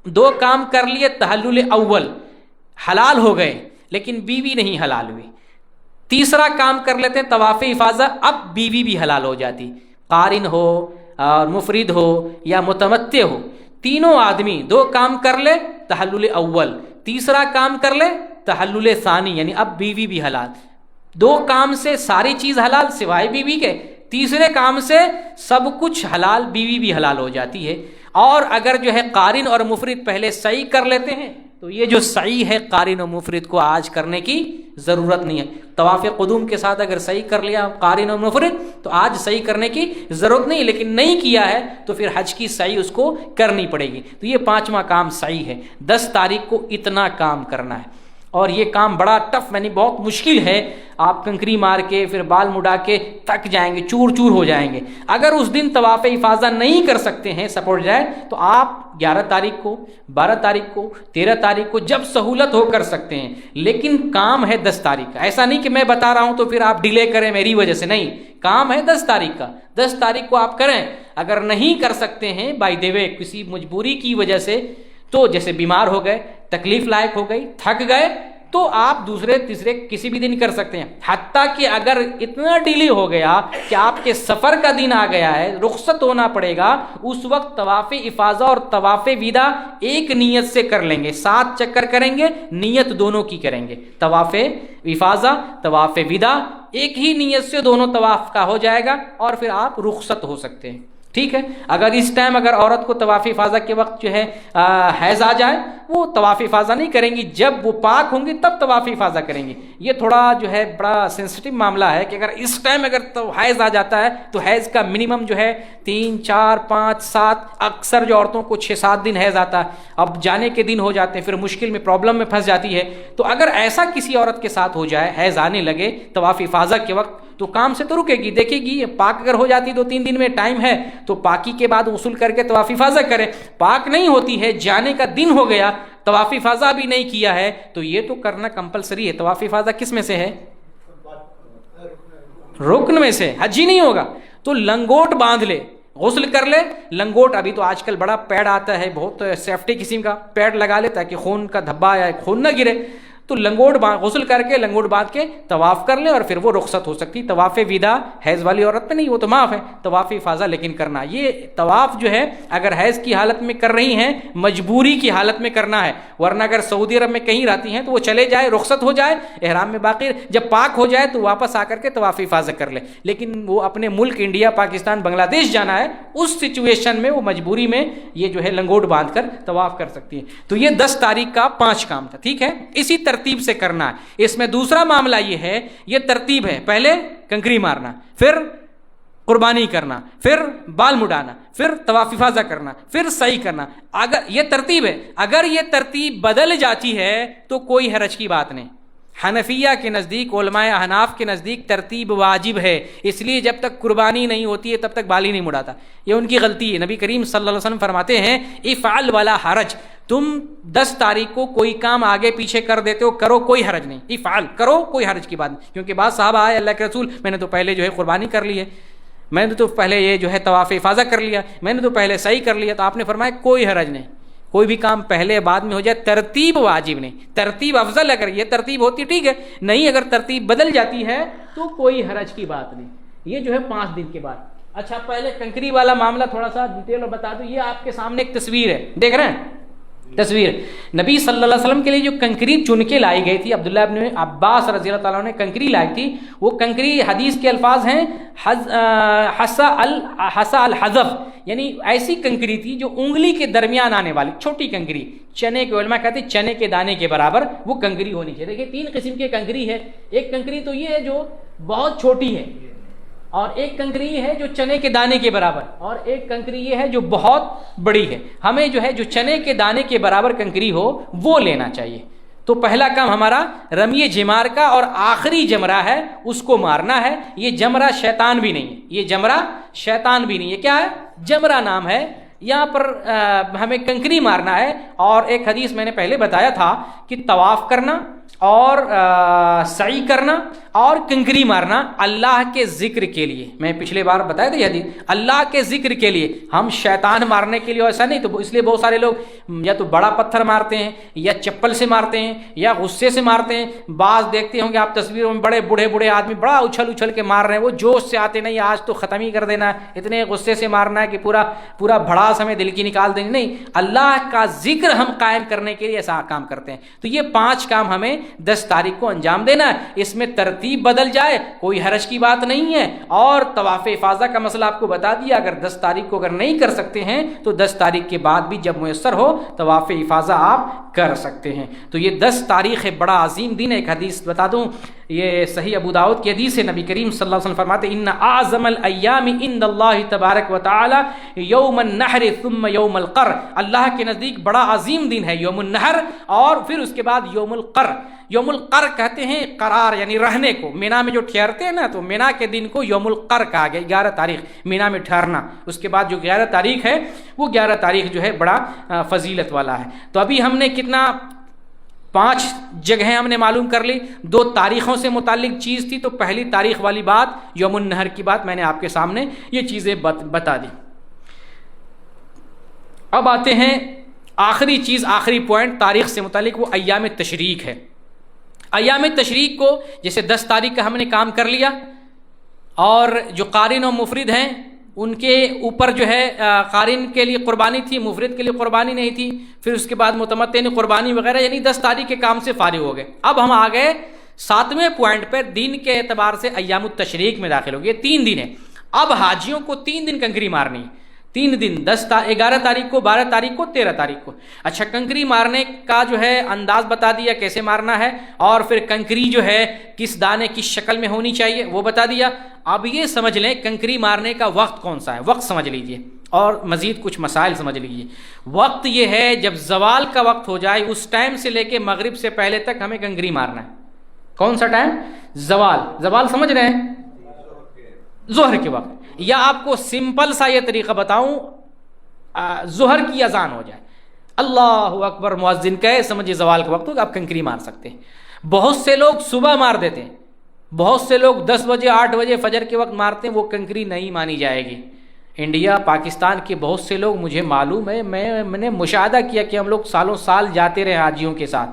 2 کام کر لیے، تحلل اول، حلال ہو گئے لیکن بیوی نہیں حلال ہوئی. تیسرا کام کر لیتے ہیں طواف افاضہ، اب بیوی بھی حلال ہو جاتی، قارن ہو اور مفرد ہو یا متمتع ہو، تینوں آدمی 2 کام کر لے تحلل اول، تیسرا کام کر لے تحلل ثانی، یعنی اب بیوی بھی حلال. 2 کام سے ساری چیز حلال سوائے بیوی کے، تیسرے کام سے سب کچھ حلال، بیوی بھی حلال ہو جاتی ہے. اور اگر جو ہے قارن اور مفرد پہلے سعی کر لیتے ہیں تو یہ جو سعی ہے قارن و مفرد کو آج کرنے کی ضرورت نہیں ہے. طواف قدوم کے ساتھ اگر صحیح کر لیا قارن و مفرد تو آج صحیح کرنے کی ضرورت نہیں، لیکن نہیں کیا ہے تو پھر حج کی صحیح اس کو کرنی پڑے گی. تو یہ 5واں کام صحیح ہے. 10 تاریخ کو اتنا کام کرنا ہے، اور یہ کام بڑا ٹف، یعنی بہت مشکل ہے. آپ کنکری مار کے پھر بال مڈا کے تھک جائیں گے، چور چور ہو جائیں گے. اگر اس دن طواف افاضہ نہیں کر سکتے ہیں، سپورٹ جائے، تو آپ 11 تاریخ کو، 12 تاریخ کو، 13 تاریخ کو جب سہولت ہو کر سکتے ہیں. لیکن کام ہے 10 تاریخ کا. ایسا نہیں کہ میں بتا رہا ہوں تو پھر آپ ڈیلے کریں میری وجہ سے، نہیں، کام ہے 10 تاریخ کا. 10 تاریخ کو آپ کریں. اگر نہیں کر سکتے ہیں بائی دی وے کسی مجبوری کی وجہ سے، تو جیسے بیمار ہو گئے، تکلیف لائق ہو گئی، تھک گئے، تو آپ دوسرے تیسرے کسی بھی دن کر سکتے ہیں. حتیٰ کہ اگر اتنا ڈیلے ہو گیا کہ آپ کے سفر کا دن آ گیا ہے، رخصت ہونا پڑے گا، اس وقت طواف افاضہ اور طواف وداع ایک نیت سے کر لیں گے. 7 چکر کریں گے، نیت دونوں کی کریں گے. طواف افاضہ، طواف وداع، ایک ہی نیت سے دونوں طواف کا ہو جائے گا، اور پھر آپ رخصت ہو سکتے ہیں. ٹھیک ہے. اگر اس ٹائم اگر عورت کو طواف افاضہ کے وقت جو ہے حیض آ جائے، وہ طواف افاضہ نہیں کریں گی، جب وہ پاک ہوں گی تب طواف افاضہ کریں گی. یہ تھوڑا جو ہے بڑا سینسٹیو معاملہ ہے کہ اگر اس ٹائم اگر تو حیض آ جاتا ہے تو حیض کا منیمم جو ہے 3 4 5 7، اکثر جو عورتوں کو 6-7 دن حیض آتا ہے، اب جانے کے دن ہو جاتے ہیں، پھر مشکل میں پرابلم میں پھنس جاتی ہے. تو اگر ایسا کسی عورت کے ساتھ ہو جائے، حیض آنے لگے طواف افاضہ کے وقت، تو کام سے تو رکے گی، دیکھے گی. پاک اگر ہو جاتی 2-3 دن میں ٹائم ہے تو پاکی کے بعد غسل کر کے طواف افاضہ کرے. پاک نہیں ہوتی ہے، جانے کا دن ہو گیا، طواف افاضہ بھی نہیں کیا ہے، تو یہ تو کرنا کمپلسری ہے. طواف افاضہ کس میں سے ہے؟ رکن میں سے. حج ہی نہیں ہوگا تو لنگوٹ باندھ لے، غسل کر لے. لنگوٹ ابھی تو آج کل بڑا پیڈ آتا ہے، بہت سیفٹی قسم کا پیڈ لگا لے تاکہ خون کا دھبا یا خون نہ گرے. تو لنگوٹ غسل کر کے لنگوٹ باندھ کے طواف کر لیں اور پھر وہ رخصت ہو سکتی. طواف وداع حیض والی عورت پہ نہیں, وہ تو معاف ہے. طواف افاضہ لیکن کرنا, یہ طواف جو ہے اگر حیض کی حالت میں کر رہی ہیں, مجبوری کی حالت میں کرنا ہے, ورنہ اگر سعودی عرب میں کہیں رہتی ہیں تو وہ چلے جائے, رخصت ہو جائے, احرام میں باقی, جب پاک ہو جائے تو واپس آ کر کے طواف افاضہ کر لے. لیکن وہ اپنے ملک انڈیا, پاکستان, بنگلہ دیش جانا ہے, اس سچویشن میں وہ مجبوری میں یہ جو ہے لنگوٹ باندھ کر طواف کر سکتی ہے. تو یہ 10 تاریخ کا 5 کام تھا, ٹھیک ہے. اسی ترتیب سے کرنا ہے. اس میں دوسرا معاملہ یہ ہے, یہ ترتیب ہے, پہلے کنکری مارنا, پھر قربانی کرنا, پھر بال مڈانا, پھر طواف افاضہ کرنا, پھر سعی کرنا. اگر یہ ترتیب ہے, اگر یہ ترتیب بدل جاتی ہے تو کوئی حرج کی بات نہیں. حنفیہ کے نزدیک, علماء احناف کے نزدیک ترتیب واجب ہے, اس لیے جب تک قربانی نہیں ہوتی ہے تب تک بال ہی نہیں مڑاتا. یہ ان کی غلطی ہے. نبی کریم صلی اللہ علیہ وسلم فرماتے ہیں افعل ولا حرج, تم 10 تاریخ کو کوئی کام آگے پیچھے کر دیتے ہو, کرو, کوئی حرج نہیں. افعل, کرو, کوئی حرج کی بات نہیں. کیونکہ بعض صحابہ آئے, اللہ کے رسول میں نے تو پہلے جو ہے قربانی کر لی ہے, میں نے تو پہلے یہ جو ہے طواف افاضہ کر لیا, میں نے تو پہلے سعی کر لیا. تو آپ نے فرمایا کوئی حرج نہیں, کوئی بھی کام پہلے بعد میں ہو جائے, ترتیب واجب نہیں, ترتیب افضل. اگر یہ ترتیب ہوتی ٹھیک ہے, نہیں اگر ترتیب بدل جاتی ہے تو کوئی حرج کی بات نہیں. یہ جو ہے 5 دن کے بعد. اچھا, پہلے کنکری والا معاملہ تھوڑا سا ڈیٹیل اور بتا دوں. یہ آپ کے سامنے ایک تصویر ہے, دیکھ رہے ہیں تصویر. نبی صلی اللہ علیہ وسلم کے لیے جو کنکری چن کے لائی گئی تھی, عبداللہ ابن عباس رضی اللہ تعالیٰ نے کنکری لائی تھی. وہ کنکری حدیث کے الفاظ ہیں حسا الحذف, یعنی ایسی کنکری تھی جو انگلی کے درمیان آنے والی چھوٹی کنکری, چنے کے, علماء کہتے ہیں چنے کے دانے کے برابر وہ کنکری ہونی چاہیے. دیکھیں 3 قسم کی کنکری ہے. ایک کنکری تو یہ ہے جو بہت چھوٹی ہے, اور ایک کنکری یہ ہے جو چنے کے دانے کے برابر, اور ایک کنکری یہ ہے جو بہت بڑی ہے. ہمیں جو ہے جو چنے کے دانے کے برابر کنکری ہو وہ لینا چاہیے. تو پہلا کام ہمارا رمی جمار کا, اور آخری جمرہ ہے اس کو مارنا ہے. یہ جمرہ شیطان بھی نہیں ہے, یہ جمرہ شیطان بھی نہیں ہے. کیا ہے؟ جمرہ نام ہے. یہاں پر ہمیں کنکری مارنا ہے. اور ایک حدیث میں نے پہلے بتایا تھا کہ طواف کرنا اور سعی کرنا اور کنکری مارنا اللہ کے ذکر کے لیے. میں پچھلے بار بتایا تھا یہ حدیث, اللہ کے ذکر کے لیے. ہم شیطان مارنے کے لیے ایسا نہیں. تو اس لیے بہت سارے لوگ یا تو بڑا پتھر مارتے ہیں, یا چپل سے مارتے ہیں, یا غصے سے مارتے ہیں. بعض دیکھتے ہوں گے آپ تصویروں میں بڑے بوڑھے آدمی بڑا اچھل کے مار رہے ہیں, وہ جوش سے آتے نہیں, آج تو ختم ہی کر دینا ہے, اتنے غصے سے مارنا ہے کہ پورا بھڑاس ہمیں دل کی نکال دینی. نہیں, اللہ کا ذکر ہم قائم کرنے کے لیے ایسا کام کرتے ہیں. تو یہ 5 کام ہمیں 10 تاریخ کو انجام دینا ہے. اس میں ترتیب بدل جائے کوئی حرج کی بات نہیں ہے. اور طواف افاضہ کا مسئلہ آپ کو بتا دیا, اگر 10 تاریخ کو اگر نہیں کر سکتے ہیں تو 10 تاریخ کے بعد بھی جب میسر ہو طواف افاضہ آپ کر سکتے ہیں. تو یہ 10 تاریخ ہے, بڑا عظیم دن ہے. ایک حدیث بتا دوں, یہ صحیح ابو داؤد کی حدیث ہے. نبی کریم صلی اللہ علیہ وسلم فرماتے ان اعظم الایام عند اللہ تبارک و تعالی یوم النحر ثم یوم القر. اللہ کے نزدیک بڑا عظیم دن ہے یوم النحر, اور پھر اس کے بعد یوم القر. یوم القر کہتے ہیں قرار, یعنی رہنے کو. مینا میں جو ٹھہرتے ہیں نا, تو مینا کے دن کو یوم القر کہا گیا. 11 تاریخ مینا میں ٹھہرنا. اس کے بعد جو 11 تاریخ ہے وہ 11 تاریخ جو ہے بڑا فضیلت والا ہے. تو ابھی ہم نے کتنا 5 جگہیں ہم نے معلوم کر لی. 2 تاریخوں سے متعلق چیز تھی. تو پہلی تاریخ والی بات, یوم النحر کی بات, میں نے آپ کے سامنے یہ چیزیں بتا دی. اب آتے ہیں آخری چیز, آخری پوائنٹ تاریخ سے متعلق, وہ ایام تشریق ہے. ایام تشریق کو جیسے 10 تاریخ کا ہم نے کام کر لیا, اور جو قارن و مفرد ہیں ان کے اوپر جو ہے قارن کے لیے قربانی تھی, مفرد کے لیے قربانی نہیں تھی. پھر اس کے بعد متمتع نے قربانی وغیرہ, یعنی 10 تاریخ کے کام سے فارغ ہو گئے. اب ہم آ گئے 7ویں پوائنٹ پر, دین کے اعتبار سے ایام التشریق میں داخل ہو گئے. 3 دن ہیں. اب حاجیوں کو 3 دن کنکری مارنی ہے. 3 دن, 11 تاریخ کو, 12 تاریخ کو, 13 تاریخ کو. اچھا, کنکری مارنے کا جو ہے انداز بتا دیا کیسے مارنا ہے, اور پھر کنکری جو ہے کس دانے کس شکل میں ہونی چاہیے وہ بتا دیا. اب یہ سمجھ لیں کنکری مارنے کا وقت کون سا ہے, وقت سمجھ لیجئے, اور مزید کچھ مسائل سمجھ لیجئے. وقت یہ ہے جب زوال کا وقت ہو جائے, اس ٹائم سے لے کے مغرب سے پہلے تک ہمیں کنکری مارنا ہے. کون سا ٹائم؟ زوال سمجھ رہے ہیں, ظہر کے وقت. یا آپ کو سمپل سا یہ طریقہ بتاؤں, ظہر کی اذان ہو جائے, اللہ اکبر مؤذن کہے, سمجھے زوال کا وقت ہو, آپ کنکری مار سکتے ہیں. بہت سے لوگ صبح مار دیتے ہیں, بہت سے لوگ 10 بجے 8 بجے فجر کے وقت مارتے ہیں, وہ کنکری نہیں مانی جائے گی. انڈیا پاکستان کے بہت سے لوگ, مجھے معلوم ہے, میں نے مشاہدہ کیا کہ ہم لوگ سالوں سال جاتے رہے حاجیوں کے ساتھ,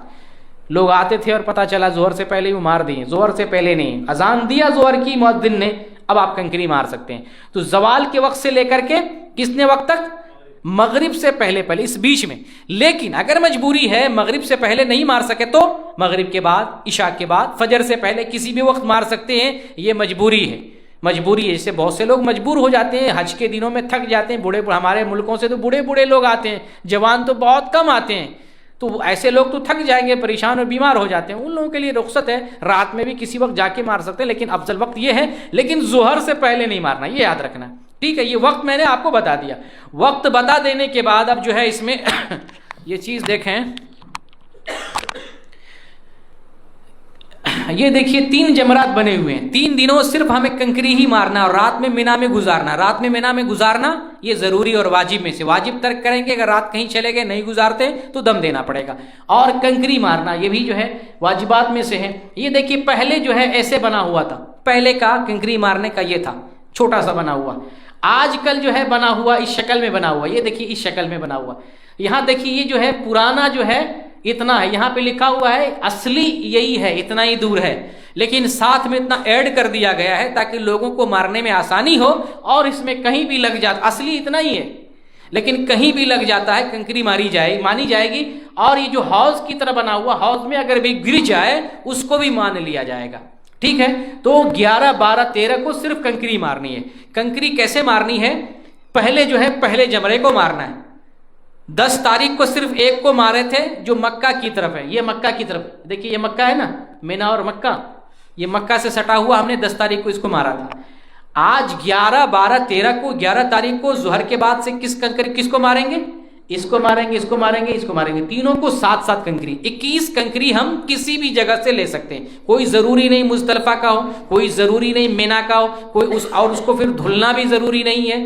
لوگ آتے تھے اور پتہ چلا ظہر سے پہلے ہی مار دیے، ظہر سے پہلے نہیں، اذان دیا ظہر کی مؤذن نے، اب آپ کنکری مار سکتے ہیں۔ تو زوال کے وقت سے لے کر کے کتنے وقت تک؟ مغرب سے پہلے اس بیچ میں۔ لیکن اگر مجبوری ہے، مغرب سے پہلے نہیں مار سکے تو مغرب کے بعد، عشاء کے بعد، فجر سے پہلے کسی بھی وقت مار سکتے ہیں، یہ مجبوری ہے۔ مجبوری ہے، جیسے بہت سے لوگ مجبور ہو جاتے ہیں، حج کے دنوں میں تھک جاتے ہیں، ہمارے ملکوں سے تو بوڑھے لوگ آتے ہیں، جوان تو بہت کم آتے ہیں، تو ایسے لوگ تو تھک جائیں گے، پریشان اور بیمار ہو جاتے ہیں، ان لوگوں کے لیے رخصت ہے، رات میں بھی کسی وقت جا کے مار سکتے ہیں، لیکن افضل وقت یہ ہے، لیکن ظہر سے پہلے نہیں مارنا، یہ یاد رکھنا، ٹھیک ہے۔ یہ وقت میں نے آپ کو بتا دیا۔ وقت بتا دینے کے بعد اب جو ہے اس میں یہ چیز دیکھیں، یہ دیکھیے 3 جمرات بنے ہوئے ہیں، 3 دنوں صرف ہمیں کنکری ہی مارنا اور رات میں مینا میں گزارنا۔ رات میں مینا میں گزارنا یہ ضروری اور واجب میں سے، واجب ترک کریں گے، اگر رات کہیں چلے گئے نہیں گزارتے تو دم دینا پڑے گا، اور کنکری مارنا یہ بھی جو ہے واجبات میں سے ہے۔ یہ دیکھیے پہلے جو ہے ایسے بنا ہوا تھا، پہلے کا کنکری مارنے کا یہ تھا، چھوٹا سا بنا ہوا، آج کل جو ہے بنا ہوا اس شکل میں بنا ہوا، یہ دیکھیے اس شکل میں بنا ہوا۔ یہاں دیکھیے یہ جو ہے پرانا جو ہے اتنا ہے، یہاں پہ لکھا ہوا ہے اصلی یہی ہے، اتنا ہی دور ہے، لیکن ساتھ میں اتنا ایڈ کر دیا گیا ہے تاکہ لوگوں کو مارنے میں آسانی ہو، اور اس میں کہیں بھی لگ جاتا، اصلی اتنا ہی ہے لیکن کہیں بھی لگ جاتا ہے کنکری مانی جائے گی، اور یہ جو حوض کی طرح بنا ہوا، حوض میں اگر بھی گر جائے اس کو بھی مان لیا جائے گا، ٹھیک ہے۔ تو 11 12 13 کو صرف کنکری مارنی ہے۔ کنکری کیسے مارنی ہے؟ پہلے جو ہے پہلے جمرے کو مارنا ہے۔ 10 تاریخ کو صرف ایک کو مارے تھے جو مکہ کی طرف ہے، یہ مکہ کی طرف دیکھیے، یہ مکہ ہے نا، مینا اور مکہ، یہ مکہ سے سٹا ہوا، ہم نے 10 تاریخ کو اس کو مارا تھا۔ آج 11 12 13 کو، 11 تاریخ کو ظہر کے بعد سے کس کو ماریں گے؟ اس کو ماریں گے، اس کو ماریں گے، اس کو ماریں گے، تینوں کو ساتھ ساتھ کنکری۔ 21 کنکری ہم کسی بھی جگہ سے لے سکتے ہیں، کوئی ضروری نہیں مزدلفہ کا ہو، کوئی ضروری نہیں مینا کا ہو، کوئی اس کو پھر دھلنا بھی ضروری نہیں ہے،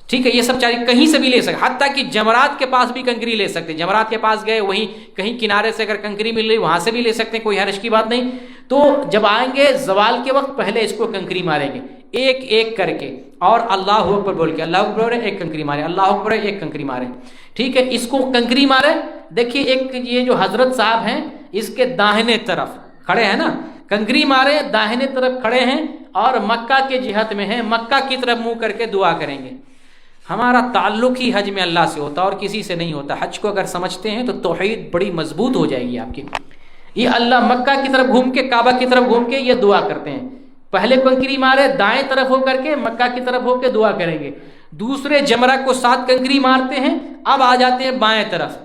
ٹھیک ہے۔ یہ سب چاہیے کہیں سے بھی لے سکتے، حتیٰ کہ جمرات کے پاس بھی کنکری لے سکتے ہیں، جمرات کے پاس گئے وہیں کہیں کنارے سے اگر کنکری مل رہی وہاں سے بھی لے سکتے ہیں، کوئی حرج کی بات نہیں۔ تو جب آئیں گے زوال کے وقت پہلے اس کو کنکری ماریں گے ایک ایک کر کے، اور اللہ اکبر بول کے، اللہ اکبر ایک کنکری مارے، اللہ اکبر ایک کنکری مارے، ٹھیک ہے۔ اس کو کنکری مارے۔ دیکھیے ایک یہ جو حضرت صاحب ہیں اس کے داہنے طرف کھڑے ہیں نا، کنکری مارے، داہنے طرف کھڑے ہیں اور مکہ کے جہت میں ہیں، مکہ کی طرف منہ کر کے دعا کریں گے۔ ہمارا تعلق ہی حج میں اللہ سے ہوتا اور کسی سے نہیں ہوتا۔ حج کو اگر سمجھتے ہیں تو توحید بڑی مضبوط ہو جائے گی آپ کی۔ یہ اللہ مکہ کی طرف گھوم کے، کعبہ کی طرف گھوم کے یہ دعا کرتے ہیں، پہلے کنکری مارے دائیں طرف ہو کر کے، مکہ کی طرف ہو کے دعا کریں گے، دوسرے جمرہ کو 7 کنکری مارتے ہیں، اب آ جاتے ہیں بائیں طرف،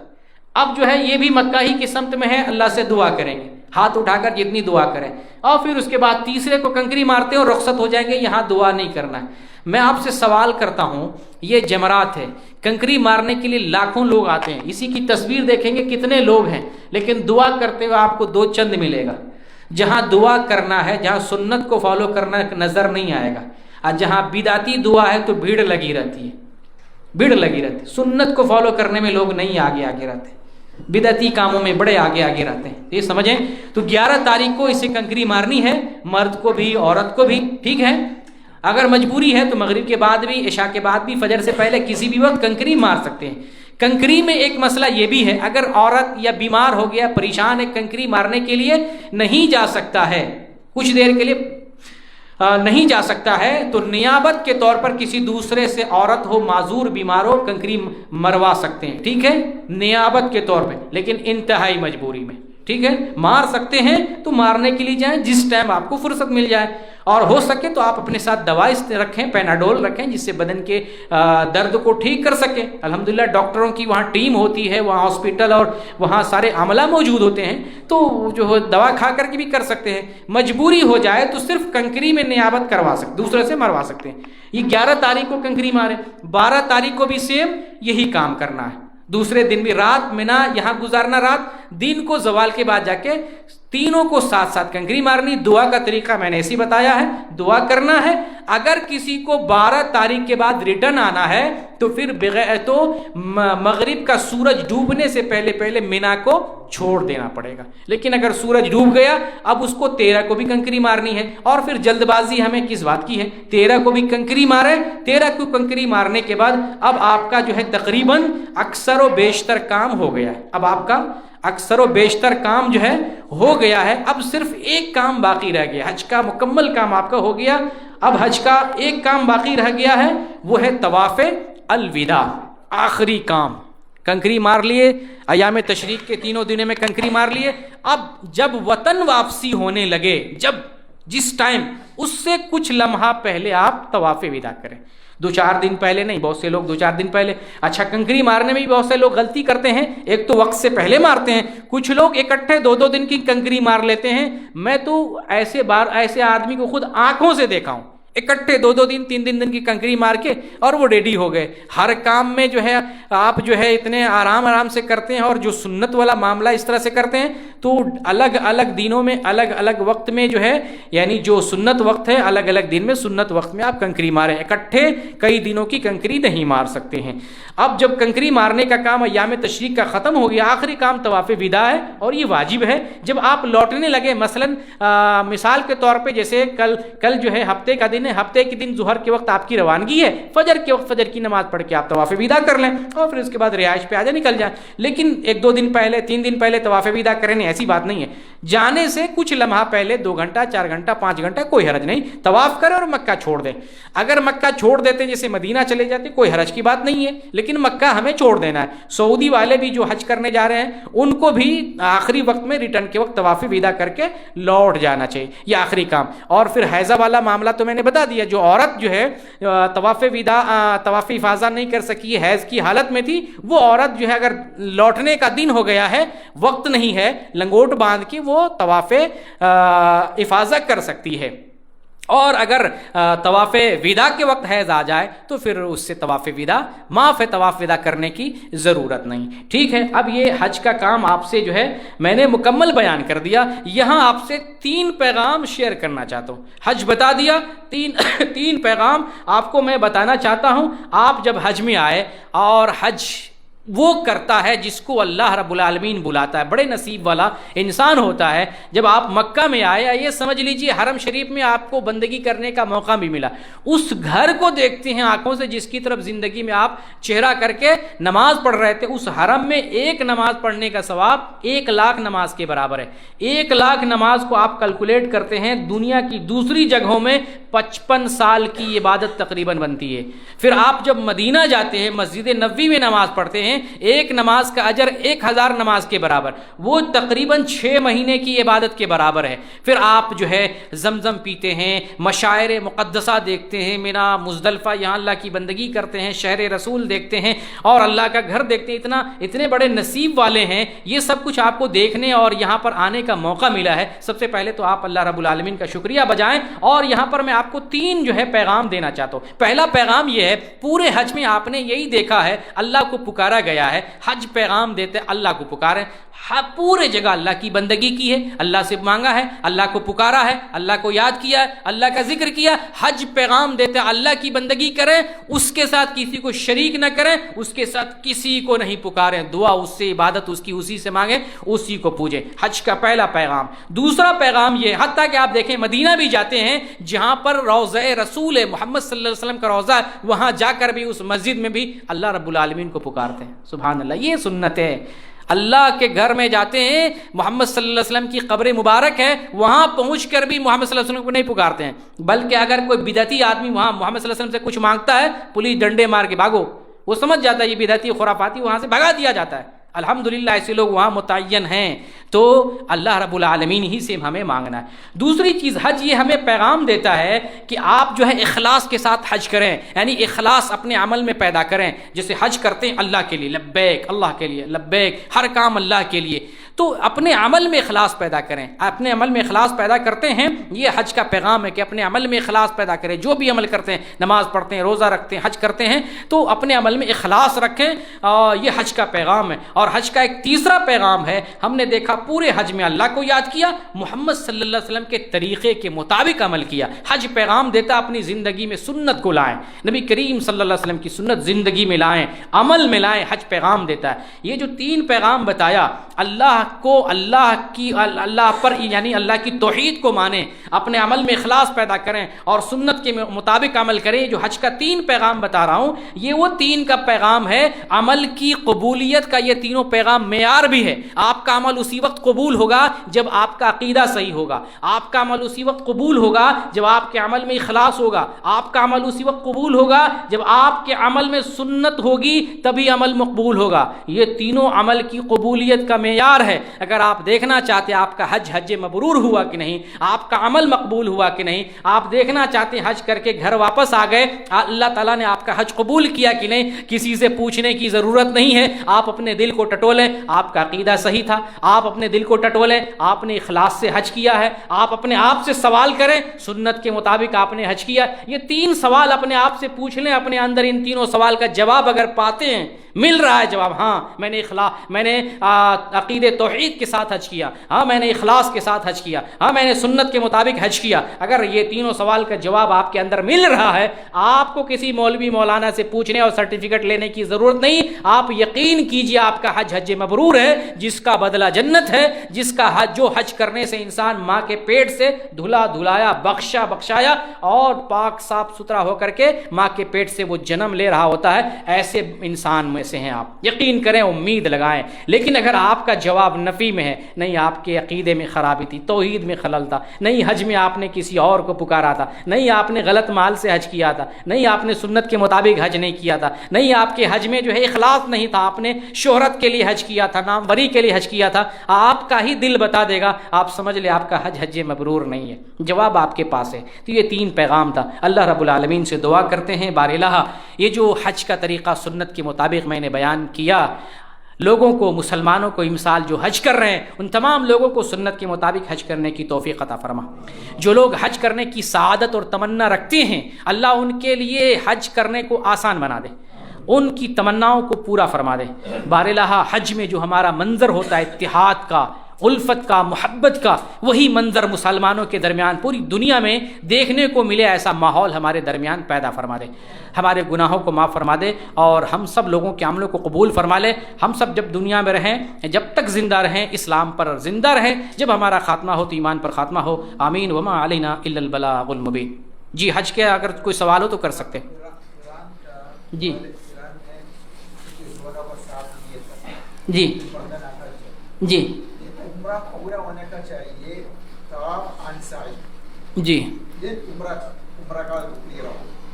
اب جو ہے یہ بھی مکہ ہی کی سمت میں ہے، اللہ سے دعا کریں گے، ہاتھ اٹھا کر جتنی دعا کریں، اور پھر اس کے بعد تیسرے کو کنکری مارتے ہیں اور رخصت ہو جائیں گے، یہاں دعا نہیں کرنا ہے۔ میں آپ سے سوال کرتا ہوں، یہ جمرات ہے، کنکری مارنے کے لیے لاکھوں لوگ آتے ہیں، اسی کی تصویر دیکھیں گے کتنے لوگ ہیں، لیکن دعا کرتے ہوئے آپ کو 2 چند ملے گا۔ جہاں دعا کرنا ہے، جہاں سنت کو فالو کرنا نظر نہیں آئے گا، اور جہاں بدعتی دعا ہے تو بھیڑ لگی رہتی ہے، بھیڑ لگی رہتی ہے۔ سنت کو فالو کرنے میں لوگ نہیں آگے رہتے، بدعتی کاموں میں بڑے آگے رہتے ہیں، یہ سمجھیں۔ تو 11 تاریخ کو اسے کنکری مارنی ہے، مرد کو بھی عورت کو بھی، ٹھیک ہے۔ اگر مجبوری ہے تو مغرب کے بعد بھی، عشاء کے بعد بھی، فجر سے پہلے کسی بھی وقت کنکری مار سکتے ہیں۔ کنکری میں ایک مسئلہ یہ بھی ہے، اگر عورت یا بیمار ہو گیا، پریشان ہے، کنکری مارنے کے لیے نہیں جا سکتا ہے، کچھ دیر کے لیے نہیں جا سکتا ہے، تو نیابت کے طور پر کسی دوسرے سے، عورت ہو، معذور، بیمار ہو، کنکری مروا سکتے ہیں، ٹھیک ہے، نیابت کے طور پہ، لیکن انتہائی مجبوری میں، ٹھیک ہے۔ مار سکتے ہیں تو مارنے کے لیے جائیں جس ٹائم آپ کو فرصت مل جائے، اور ہو سکے تو آپ اپنے ساتھ دوائی رکھیں، پیناڈول رکھیں، جس سے بدن کے درد کو ٹھیک کر سکیں۔ الحمدللہ ڈاکٹروں کی وہاں ٹیم ہوتی ہے، وہاں ہاسپٹل اور وہاں سارے عملہ موجود ہوتے ہیں، تو جو دوا کھا کر کے بھی کر سکتے ہیں۔ مجبوری ہو جائے تو صرف کنکری میں نیابت کروا سکتے، دوسرے سے مروا سکتے ہیں۔ یہ 11 تاریخ کو کنکری مارے، 12 تاریخ کو بھی سیم یہی کام کرنا ہے، دوسرے دن بھی رات مینا یہاں گزارنا، رات دن کو زوال کے بعد جا کے تینوں کو ساتھ ساتھ کنکری مارنی۔ دعا کا طریقہ میں نے ایسے بتایا ہے، دعا کرنا ہے۔ اگر کسی کو 12 تاریخ کے بعد ریٹرن آنا ہے تو پھر تو مغرب کا سورج ڈوبنے سے پہلے مینا کو چھوڑ دینا پڑے گا، لیکن اگر سورج ڈوب گیا اب اس کو 13 کو بھی کنکری مارنی ہے، اور پھر جلد بازی ہمیں کس بات کی ہے، 13 کو بھی کنکری مارے۔ 13 کو کنکری مارنے کے بعد اب آپ کا جو ہے تقریباً اکثر و بیشتر کام ہو گیا ہے، اب آپ کا اکثر و بیشتر کام جو ہے ہو گیا ہے، اب صرف ایک کام باقی رہ گیا، حج کا مکمل کام آپ کا ہو گیا، اب حج کا ایک کام باقی رہ گیا ہے، وہ ہے طواف الوداع، آخری کام۔ کنکری مار لیے، ایام تشریق کے تینوں دنوں میں کنکری مار لیے، اب جب وطن واپسی ہونے لگے، جس ٹائم، اس سے کچھ لمحہ پہلے آپ طواف وداع کریں، 2-4 دن پہلے نہیں، بہت سے لوگ 2-4 دن پہلے۔ اچھا، کنکری مارنے میں بھی بہت سے لوگ غلطی کرتے ہیں، ایک تو وقت سے پہلے مارتے ہیں، کچھ لوگ اکٹھے 2-2 دن کی کنکری مار لیتے ہیں۔ میں تو ایسے آدمی کو خود آنکھوں سے دیکھا ہوں، اکٹھے 2-2 دن 3 دن کی کنکری مار کے اور وہ ریڈی ہو گئے۔ ہر کام میں جو ہے آپ جو ہے اتنے آرام سے کرتے ہیں، اور جو سنت والا معاملہ اس طرح سے کرتے ہیں، تو الگ الگ دنوں میں الگ الگ وقت میں جو ہے، یعنی جو سنت وقت ہے الگ الگ دن میں سنت وقت میں آپ کنکری ماریں، اکٹھے کئی دنوں کی کنکری نہیں مار سکتے ہیں۔ اب جب کنکری مارنے کا کام ایام تشریق کا ختم ہو گیا، آخری کام طواف وداع ہے، اور یہ واجب ہے۔ جب آپ لوٹنے لگے، مثال کے طور پہ جیسے کل جو ہے ہفتے کا دن ہے، ہفتے کے دن ظہر کے وقت آپ کی روانگی ہے، فجر کے وقت فجر کی نماز پڑھ کے آپ طواف وداع کر لیں، اور پھر اس کے بعد رہائش پہ آ جائیں، نکل جائیں۔ لیکن 1-2 دن پہلے 3 دن پہلے طواف وداع کریں، ایسی بات نہیں ہے۔ جانے سے کچھ لمحہ پہلے 2 گھنٹہ 4 گھنٹہ 5 گھنٹہ کوئی حرج نہیں، طواف کریں اور مکہ چھوڑ دیں۔ اگر مکہ چھوڑ دیتے جیسے مدینہ چلے جاتے، کوئی حرج کی بات نہیں ہے، لیکن مکہ ہمیں چھوڑ دینا ہے۔ سعودی والے بھی جو حج کرنے جا رہے ہیں، ان کو بھی آخری وقت میں ریٹرن کے وقت طواف وداع کر کے لوٹ جانا چاہیے، یہ آخری کام۔ اور پھر حیضہ والا معاملہ تو میں نے بتا دیا، جو عورت جو ہے طواف وداع طواف افاضہ نہیں کر سکی، حیض کی حالت میں تھی، وہ عورت جو ہے اگر لوٹنے کا دن ہو گیا ہے، وقت نہیں ہے، لنگوٹ باندھ کے وہ طواف افاضہ کر سکتی ہے۔ اور اگر طواف وداع کے وقت حیض آ جائے تو پھر اس سے طواف وداع معاف ہے، طواف وداع کرنے کی ضرورت نہیں، ٹھیک ہے۔ اب یہ حج کا کام آپ سے جو ہے میں نے مکمل بیان کر دیا۔ یہاں آپ سے 3 پیغام شیئر کرنا چاہتا ہوں۔ حج بتا دیا، 3 پیغام آپ کو میں بتانا چاہتا ہوں۔ آپ جب حج میں آئے، اور حج وہ کرتا ہے جس کو اللہ رب العالمین بلاتا ہے، بڑے نصیب والا انسان ہوتا ہے۔ جب آپ مکہ میں آئے، یہ سمجھ لیجئے حرم شریف میں آپ کو بندگی کرنے کا موقع بھی ملا، اس گھر کو دیکھتے ہیں آنکھوں سے جس کی طرف زندگی میں آپ چہرہ کر کے نماز پڑھ رہے تھے، اس حرم میں ایک نماز پڑھنے کا ثواب 1,00,000 نماز کے برابر ہے۔ 1,00,000 نماز کو آپ کیلکولیٹ کرتے ہیں، دنیا کی دوسری جگہوں میں 55 سال کی عبادت تقریباً بنتی ہے۔ پھر آپ جب مدینہ جاتے ہیں، مسجد نبوی میں نماز پڑھتے ہیں، ایک نماز کا اجر 1,000 نماز کے برابر، وہ تقریباً 6 مہینے کی عبادت کے برابر ہے۔ پھر آپ جو ہے زمزم پیتے ہیں، مشاعر مقدسہ دیکھتے ہیں، مینا مزدلفہ، یہاں اللہ کی بندگی کرتے ہیں، شہر رسول دیکھتے ہیں، اور اللہ کا گھر دیکھتے ہیں۔ اتنے بڑے نصیب والے ہیں، یہ سب کچھ آپ کو دیکھنے اور یہاں پر آنے کا موقع ملا ہے۔ سب سے پہلے تو آپ اللہ رب العالمین کا شکریہ بجائیں۔ اور یہاں پر میں آپ کو 3 جو ہے پیغام دینا چاہتا ہوں۔ پہلا پیغام یہ ہے، پورے حج میں آپ نے یہی دیکھا ہے، اللہ کو پکارا گیا ہے، حج پیغام دیتے اللہ کو پکارے، پورے جگہ اللہ کی بندگی کی ہے، اللہ سے مانگا ہے، اللہ کو پکارا ہے، اللہ کو یاد کیا ہے، اللہ کا ذکر کیا۔ حج پیغام دیتے اللہ کی بندگی کریں، اس کے ساتھ کسی کو شریک نہ کریں، اس کے ساتھ کسی کو نہیں پکاریں، دعا اس سے، عبادت اس کی اسی سے مانگیں، اسی کو پوجیں۔ حج کا پہلا پیغام۔ دوسرا پیغام یہ، حتیٰ کہ آپ دیکھیں مدینہ بھی جاتے ہیں جہاں پر روضہ رسول محمد صلی اللہ علیہ وسلم کا روضہ ہے، وہاں جا کر بھی اس مسجد میں بھی اللہ رب العالمین کو پکارتے ہیں۔ سبحان اللہ، یہ سنت ہے۔ اللہ کے گھر میں جاتے ہیں، محمد صلی اللہ علیہ وسلم کی قبر مبارک ہے، وہاں پہنچ کر بھی محمد صلی اللہ علیہ وسلم کو نہیں پکارتے ہیں، بلکہ اگر کوئی بدعتی آدمی وہاں محمد صلی اللہ علیہ وسلم سے کچھ مانگتا ہے، پولیس ڈنڈے مار کے بھاگو، وہ سمجھ جاتا ہے یہ بدعتی خرافاتی، وہاں سے بھگا دیا جاتا ہے۔ الحمدللہ ایسے لوگ وہاں متعین ہیں، تو اللہ رب العالمین ہی سے ہمیں مانگنا ہے۔ دوسری چیز، حج یہ ہمیں پیغام دیتا ہے کہ آپ جو ہے اخلاص کے ساتھ حج کریں، یعنی اخلاص اپنے عمل میں پیدا کریں۔ جیسے حج کرتے ہیں اللہ کے لیے، لبیک اللہ کے لیے، لبیک، ہر کام اللہ کے لیے، تو اپنے عمل میں اخلاص پیدا کریں۔ اپنے عمل میں اخلاص پیدا کرتے ہیں، یہ حج کا پیغام ہے کہ اپنے عمل میں اخلاص پیدا کریں۔ جو بھی عمل کرتے ہیں، نماز پڑھتے ہیں، روزہ رکھتے ہیں، حج کرتے ہیں، تو اپنے عمل میں اخلاص رکھیں، یہ حج کا پیغام ہے۔ اور حج کا ایک تیسرا پیغام ہے، ہم نے دیکھا پورے حج میں اللہ کو یاد کیا، محمد صلی اللہ علیہ وسلم کے طریقے کے مطابق عمل کیا۔ حج پیغام دیتا اپنی زندگی میں سنت کو لائیں، نبی کریم صلی اللہ علیہ وسلم کی سنت زندگی میں لائیں، عمل میں لائیں، حج پیغام دیتا ہے۔ یہ جو 3 پیغام بتایا، اللہ اللہ پر یعنی اللہ کی توحید کو مانیں، اپنے عمل میں اخلاص پیدا کریں اور سنت کے مطابق عمل کریں. جو حج کا 3 پیغام بتا رہا ہوں یہ وہ 3 کا پیغام ہے. عمل کی قبولیت کا یہ تینوں پیغام معیار بھی ہے. آپ کا عمل اسی وقت قبول ہوگا جب آپ کا عقیدہ صحیح ہوگا. آپ کا عمل اسی وقت قبول ہوگا جب آپ کے عمل میں اخلاص ہوگا. آپ کا عمل اسی وقت قبول ہوگا جب آپ کے عمل میں سنت ہوگی، تبھی عمل مقبول ہوگا. یہ تینوں عمل کی قبولیت کا معیار ہے. اگر آپ دیکھنا چاہتے ہیں آپ کا حج مبرور ہوا کہ نہیں، آپ کا عمل مقبول ہوا کہ نہیں، آپ دیکھنا چاہتے ہیں حج کر کے گھر واپس آ گئے اللہ تعالیٰ نے آپ کا حج قبول کیا کہ نہیں، کسی سے پوچھنے کی ضرورت نہیں ہے. آپ اپنے دل کو ٹٹولیں، آپ کا عقیدہ صحیح تھا. آپ اپنے دل کو ٹٹولیں، آپ نے اخلاص سے حج کیا ہے. آپ اپنے آپ سے سوال کریں، سنت کے مطابق آپ نے حج کیا. یہ 3 سوال اپنے آپ سے پوچھ لیں. اپنے اندر ان تینوں سوال کا جواب اگر پاتے ہیں، مل رہا ہے جواب، ہاں میں نے عقید توحید کے ساتھ حج کیا، ہاں میں نے اخلاص کے ساتھ حج کیا، ہاں میں نے سنت کے مطابق حج کیا. اگر یہ تینوں سوال کا جواب آپ کے اندر مل رہا ہے، آپ کو کسی مولوی مولانا سے پوچھنے اور سرٹیفکیٹ لینے کی ضرورت نہیں. آپ یقین کیجئے آپ کا حج مبرور ہے، جس کا بدلہ جنت ہے. جس کا جو حج کرنے سے انسان ماں کے پیٹ سے دھلا دھلایا، بخشایا اور پاک صاف ستھرا ہو کر کے ماں کے پیٹ سے وہ جنم لے رہا ہوتا ہے، ایسے انسان میں سے ہیں آپ. یقین کریں، امید لگائیں. لیکن اگر آپ کا جواب نفی میں ہے، نہیں آپ کے عقیدے میں خرابی تھی، توحید میں خلل تھا، نہیں حج میں آپ نے کسی اور کو پکارا تھا، نہیں آپ نے غلط مال سے حج کیا تھا، نہیں آپ نے سنت کے مطابق حج نہیں کیا تھا، نہیں آپ کے حج میں جو ہے اخلاص نہیں تھا، آپ نے شہرت کے لیے حج کیا تھا، ناموری کے لیے حج کیا تھا، آپ کا ہی دل بتا دے گا. آپ سمجھ لیں آپ کا حج مبرور نہیں ہے. جواب آپ کے پاس ہے. تو یہ 3 پیغام تھا. اللہ رب العالمین سے دعا کرتے ہیں بار الہ یہ جو حج کا طریقہ سنت کے مطابق میں نے بیان کیا، لوگوں کو، مسلمانوں کو مثال جو حج کر رہے ہیں ان تمام لوگوں کو سنت کے مطابق حج کرنے کی توفیق عطا فرما. جو لوگ حج کرنے کی سعادت اور تمنا رکھتے ہیں، اللہ ان کے لیے حج کرنے کو آسان بنا دے، ان کی تمناؤں کو پورا فرما دے. بار الہ حج میں جو ہمارا منظر ہوتا ہے اتحاد کا، الفت کا، محبت کا، وہی منظر مسلمانوں کے درمیان پوری دنیا میں دیکھنے کو ملے. ایسا ماحول ہمارے درمیان پیدا فرما دے. ہمارے گناہوں کو معاف فرما دے اور ہم سب لوگوں کے عملوں کو قبول فرما لے. ہم سب جب دنیا میں رہیں، جب تک زندہ رہیں اسلام پر زندہ رہیں، جب ہمارا خاتمہ ہو تو ایمان پر خاتمہ ہو. آمین. وما علینا الا البلاغ المبین. جی حج کے اگر کوئی سوال ہو تو کر سکتے. جی جی جی جی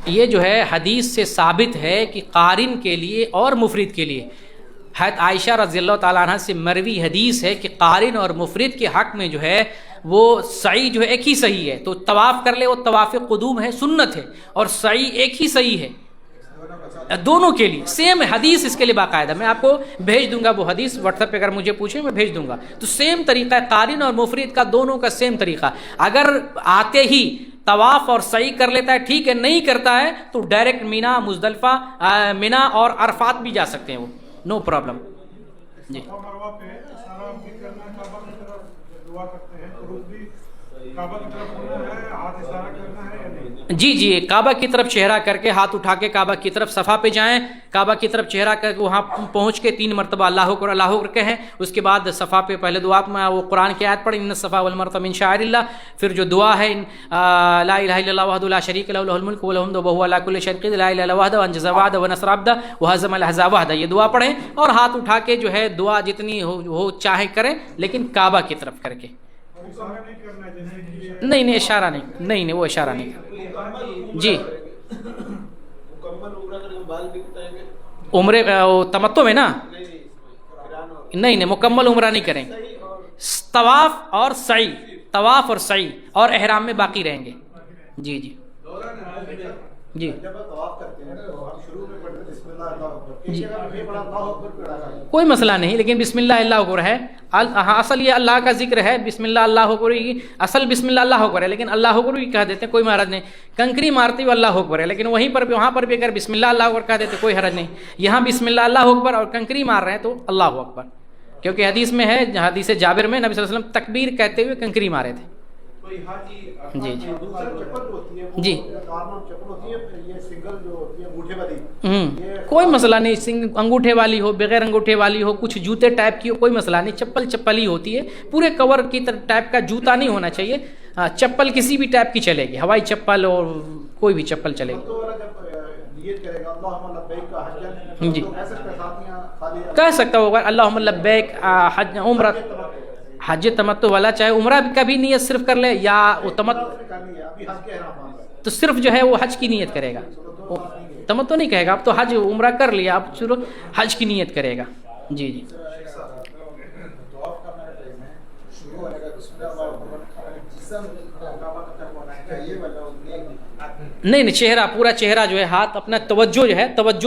یہ جو ہے حدیث سے ثابت ہے کہ قارن کے لیے اور مفرد کے لیے، حضرت عائشہ رضی اللہ تعالیٰ عنہ سے مروی حدیث ہے کہ قارن اور مفرد کے حق میں جو ہے وہ سعی جو ہے ایک ہی صحیح ہے. تو طواف کر لے، وہ طواف قدوم ہے، سنت ہے، اور سعی ایک ہی صحیح ہے دونوں کے لیے. سیم حدیث اس کے لیے باقاعدہ میں آپ کو بھیج دوں گا. وہ حدیث واٹس ایپ پہ اگر مجھے پوچھیں میں بھیج دوں گا. تو سیم طریقہ ہے قارن اور مفرد کا، دونوں کا سیم طریقہ. اگر آتے ہی طواف اور سعی کر لیتا ہے ٹھیک ہے، نہیں کرتا ہے تو ڈائریکٹ مینا، مزدلفہ، مینا اور عرفات بھی جا سکتے ہیں، وہ نو پرابلم. جی جی جی کعبہ کی طرف چہرہ کر کے، ہاتھ اٹھا کے کعبہ کی طرف، صفا پہ جائیں، کعبہ کی طرف چہرہ کر کے وہاں پہنچ کے 3 مرتبہ اللہ اکبر اللہ اکبر کہیں. اس کے بعد صفا پہ پہلے دعا میں وہ قرآن کی آیت پڑھیں، ان الصفا والمروہ من شعائر اللہ. پھر جو دعا ہے لا الہ الا اللہ وحدہ لا شریک لہ لہ الملک ولہ الحمد وہو علی کل شیء قدیر لا الہ الا وحدہ وانجز وعدہ ونصر عبدہ وہزم الاحزاب وحدہ. یہ دعا پڑھیں اور ہاتھ اٹھا کے جو ہے دعا جتنی ہو چاہے کریں، لیکن کعبہ کی طرف کر کے. نہیں اشارہ نہیں وہ اشارہ نہیں. جی عمرے تمتع میں نا نہیں مکمل عمرہ نہیں کریں. طواف اور سعی اور احرام میں باقی رہیں گے. جی جی جی جی کوئی مسئلہ نہیں، لیکن بسم اللہ اللہ اکبر ہے اصل. یہ اللہ کا ذکر ہے، بسم اللہ اللہ اکبر اصل بسم اللہ اللہ اکبر ہے، لیکن اللہ اکبر بھی کہہ دیتے ہیں، کوئی حرج نہیں. کنکری مارتے ہوئے اللہ اکبر ہے، لیکن وہاں پر بھی اگر بسم اللہ اللہ اکبر کہہ دیتے کوئی حرج نہیں. یہاں بسم اللہ اللہ اکبر اور کنکری مار رہے ہیں تو اللہ اکبر، کیونکہ حدیث میں ہے، حدیث جابر میں نبی صلی اللہ علیہ وسلم تکبیر کہتے ہوئے کنکری مارے تھے. کوئی حاجی جی دوسرا چپل جو ہوتی ہے جی نارمل چپل ہوتی ہے، پھر یہ سنگل جو ہوتی ہے انگوٹھے والی، کوئی مسئلہ نہیں، انگوٹھے والی ہو بغیر انگوٹھے والی ہو، کچھ جوتے ٹائپ کی ہو، کوئی مسئلہ نہیں، چپل چپل ہی ہوتی ہے، پورے کور کی ٹائپ کا جوتا نہیں ہونا چاہیے. ہاں چپل کسی بھی ٹائپ کی چلے گی، ہوائی چپل اور کوئی بھی چپل چلے گی. جی کہہ سکتا ہوگا اللہم لبیک حج عمرہ، حج تمتع والا چاہے عمرہ کا بھی نیت صرف کر لے یا تو صرف جو ہے وہ حج کی نیت کرے گا، تمتع نہیں کہے گا. اب تو حج عمرہ کر لیا، اب صرف حج کی نیت کرے گا. جی جی نہیں چہرہ، پورا چہرہ جو ہے، ہاتھ اپنا توجہ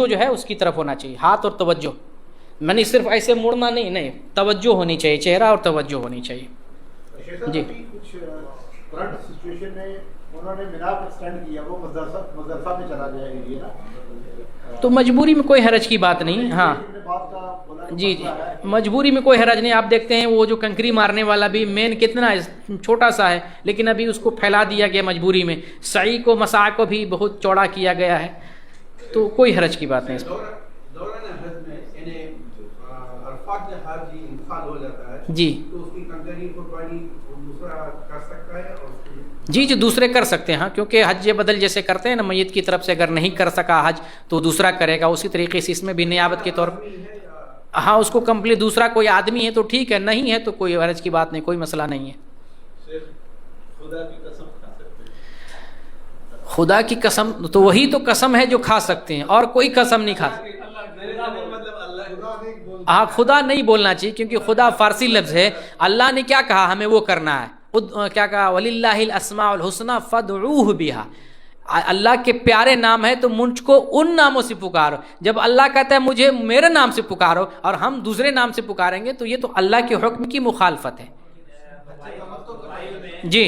جو ہے اس کی طرف ہونا چاہیے، ہاتھ اور توجہ، میں نہیں صرف ایسے مڑنا نہیں، توجہ ہونی چاہیے، چہرہ اور توجہ ہونی چاہیے. جی کچھ کرنٹ سچویشن میں انہوں نے مینا کو ایکسٹینڈ کیا، وہ مزدلفہ میں چلا جائے گا نا، تو مجبوری میں کوئی حرج کی بات نہیں. ہاں جی جی مجبوری میں کوئی حرج نہیں. آپ دیکھتے ہیں وہ جو کنکری مارنے والا بھی مین کتنا ہے، چھوٹا سا ہے، لیکن ابھی اس کو پھیلا دیا گیا مجبوری میں، سعی کو مسعی کو بھی بہت چوڑا کیا گیا ہے، تو کوئی حرج کی بات نہیں اس میں. جی جی دوسرے کر سکتے ہیں، ہاں کیونکہ حج بدل جیسے کرتے ہیں نا، میت کی طرف سے اگر نہیں کر سکا حج تو دوسرا کرے گا، اسی طریقے سے اس میں بھی نیابت کے طور پر ہاں اس کو کمپلیٹ دوسرا کوئی آدمی ہے تو ٹھیک ہے، نہیں ہے تو کوئی حرج کی بات نہیں، کوئی مسئلہ نہیں ہے. خدا کی قسم تو وہی تو قسم ہے جو کھا سکتے ہیں، اور کوئی قسم نہیں کھا سکتے. ہاں خدا نہیں بولنا چاہیے، کیونکہ خدا فارسی لفظ ہے. اللہ نے کیا کہا ہمیں وہ کرنا ہے، کیا کہا وَلِلَّهِ الْأَسْمَاءُ الْحُسْنَى فَادْعُوهُ بِهَا، اللہ کے پیارے نام ہے تو مجھ کو ان ناموں سے پکارو. جب اللہ کہتا ہے مجھے میرے نام سے پکارو اور ہم دوسرے نام سے پکاریں گے تو یہ تو اللہ کے حکم کی مخالفت ہے. جی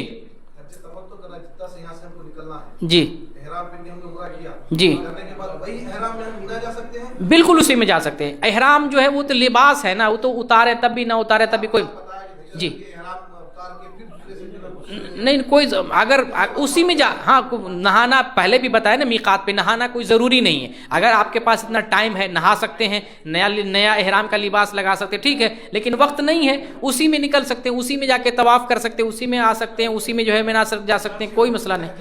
جی جی بالکل اسی میں جا سکتے ہیں. احرام جو ہے وہ تو لباس ہے نا، وہ تو اتارے تب بھی نہ اتارے تب بھی کوئی جی نہیں کوئی اگر اسی میں ہاں نہانا پہلے بھی بتایا نا، میقات پہ نہانا کوئی ضروری نہیں ہے. اگر آپ کے پاس اتنا ٹائم ہے نہا سکتے ہیں، نیا احرام کا لباس لگا سکتے ہیں، ٹھیک ہے، لیکن وقت نہیں ہے اسی میں نکل سکتے ہیں، اسی میں جا کے طواف کر سکتے ہیں، اسی میں آ سکتے ہیں، اسی میں جو ہے مینا جا سکتے ہیں، کوئی مسئلہ نہیں.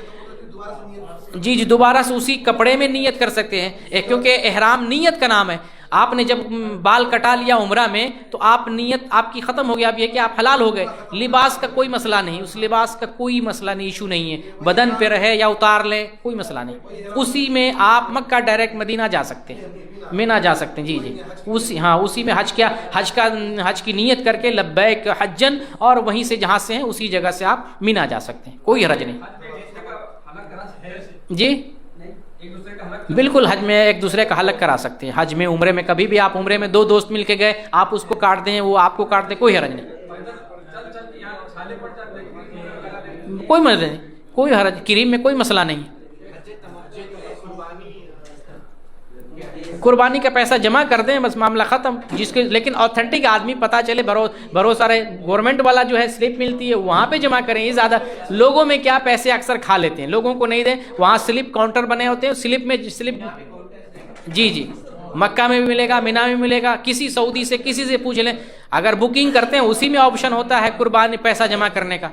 جی جی دوبارہ سے اسی کپڑے میں نیت کر سکتے ہیں، کیونکہ احرام نیت کا نام ہے. آپ نے جب بال کٹا لیا عمرہ میں تو آپ نیت آپ کی ختم ہو گیا، اب یہ کہ آپ حلال ہو گئے. لباس کا کوئی مسئلہ نہیں، اس لباس کا کوئی مسئلہ نہیں، ایشو نہیں ہے، بدن پہ رہے یا اتار لے کوئی مسئلہ نہیں. اسی میں آپ مکہ ڈائریکٹ مدینہ جا سکتے ہیں، مینا جا سکتے ہیں. جی جی اسی میں حج کی نیت کر کے لبیک حجن، اور وہیں سے جہاں سے ہیں اسی جگہ سے آپ مینا جا سکتے ہیں، کوئی حرج نہیں. جی بالکل حج میں ایک دوسرے کا حلق کرا سکتے ہیں. حج میں عمرے میں کبھی بھی آپ عمرے میں دو دوست مل کے گئے، آپ اس کو کاٹ دیں وہ آپ کو کاٹ دیں، کوئی حرج نہیں، کوئی مسئلہ نہیں، کوئی حرج کریم میں کوئی مسئلہ نہیں. قربانی کا پیسہ جمع کر دیں بس معاملہ ختم. جس کے لیکن اوتھینٹک آدمی پتہ چلے بھروسہ رہے، گورنمنٹ والا جو ہے سلپ ملتی ہے وہاں پہ جمع کریں. یہ زیادہ لوگوں میں کیا پیسے اکثر کھا لیتے ہیں، لوگوں کو نہیں دیں. وہاں سلپ کاؤنٹر بنے ہوتے ہیں، سلپ جی جی مکہ میں بھی ملے گا، مینا میں ملے گا. کسی سعودی سے کسی سے پوچھ لیں، اگر بکنگ کرتے ہیں اسی میں آپشن ہوتا ہے قربانی پیسہ جمع کرنے کا.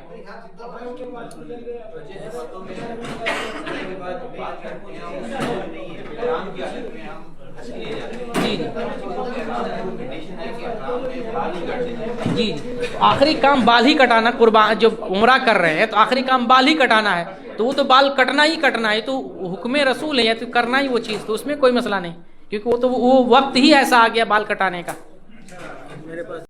جی آخری کام بال ہی کٹانا، قربان جو عمرہ کر رہے ہیں تو آخری کام بال ہی کٹانا ہے، تو وہ تو بال کٹنا ہی کٹنا ہے، تو حکم رسول ہے یا تو کرنا ہی وہ چیز، تو اس میں کوئی مسئلہ نہیں، کیونکہ وہ وقت ہی ایسا آ گیا بال کٹانے کا.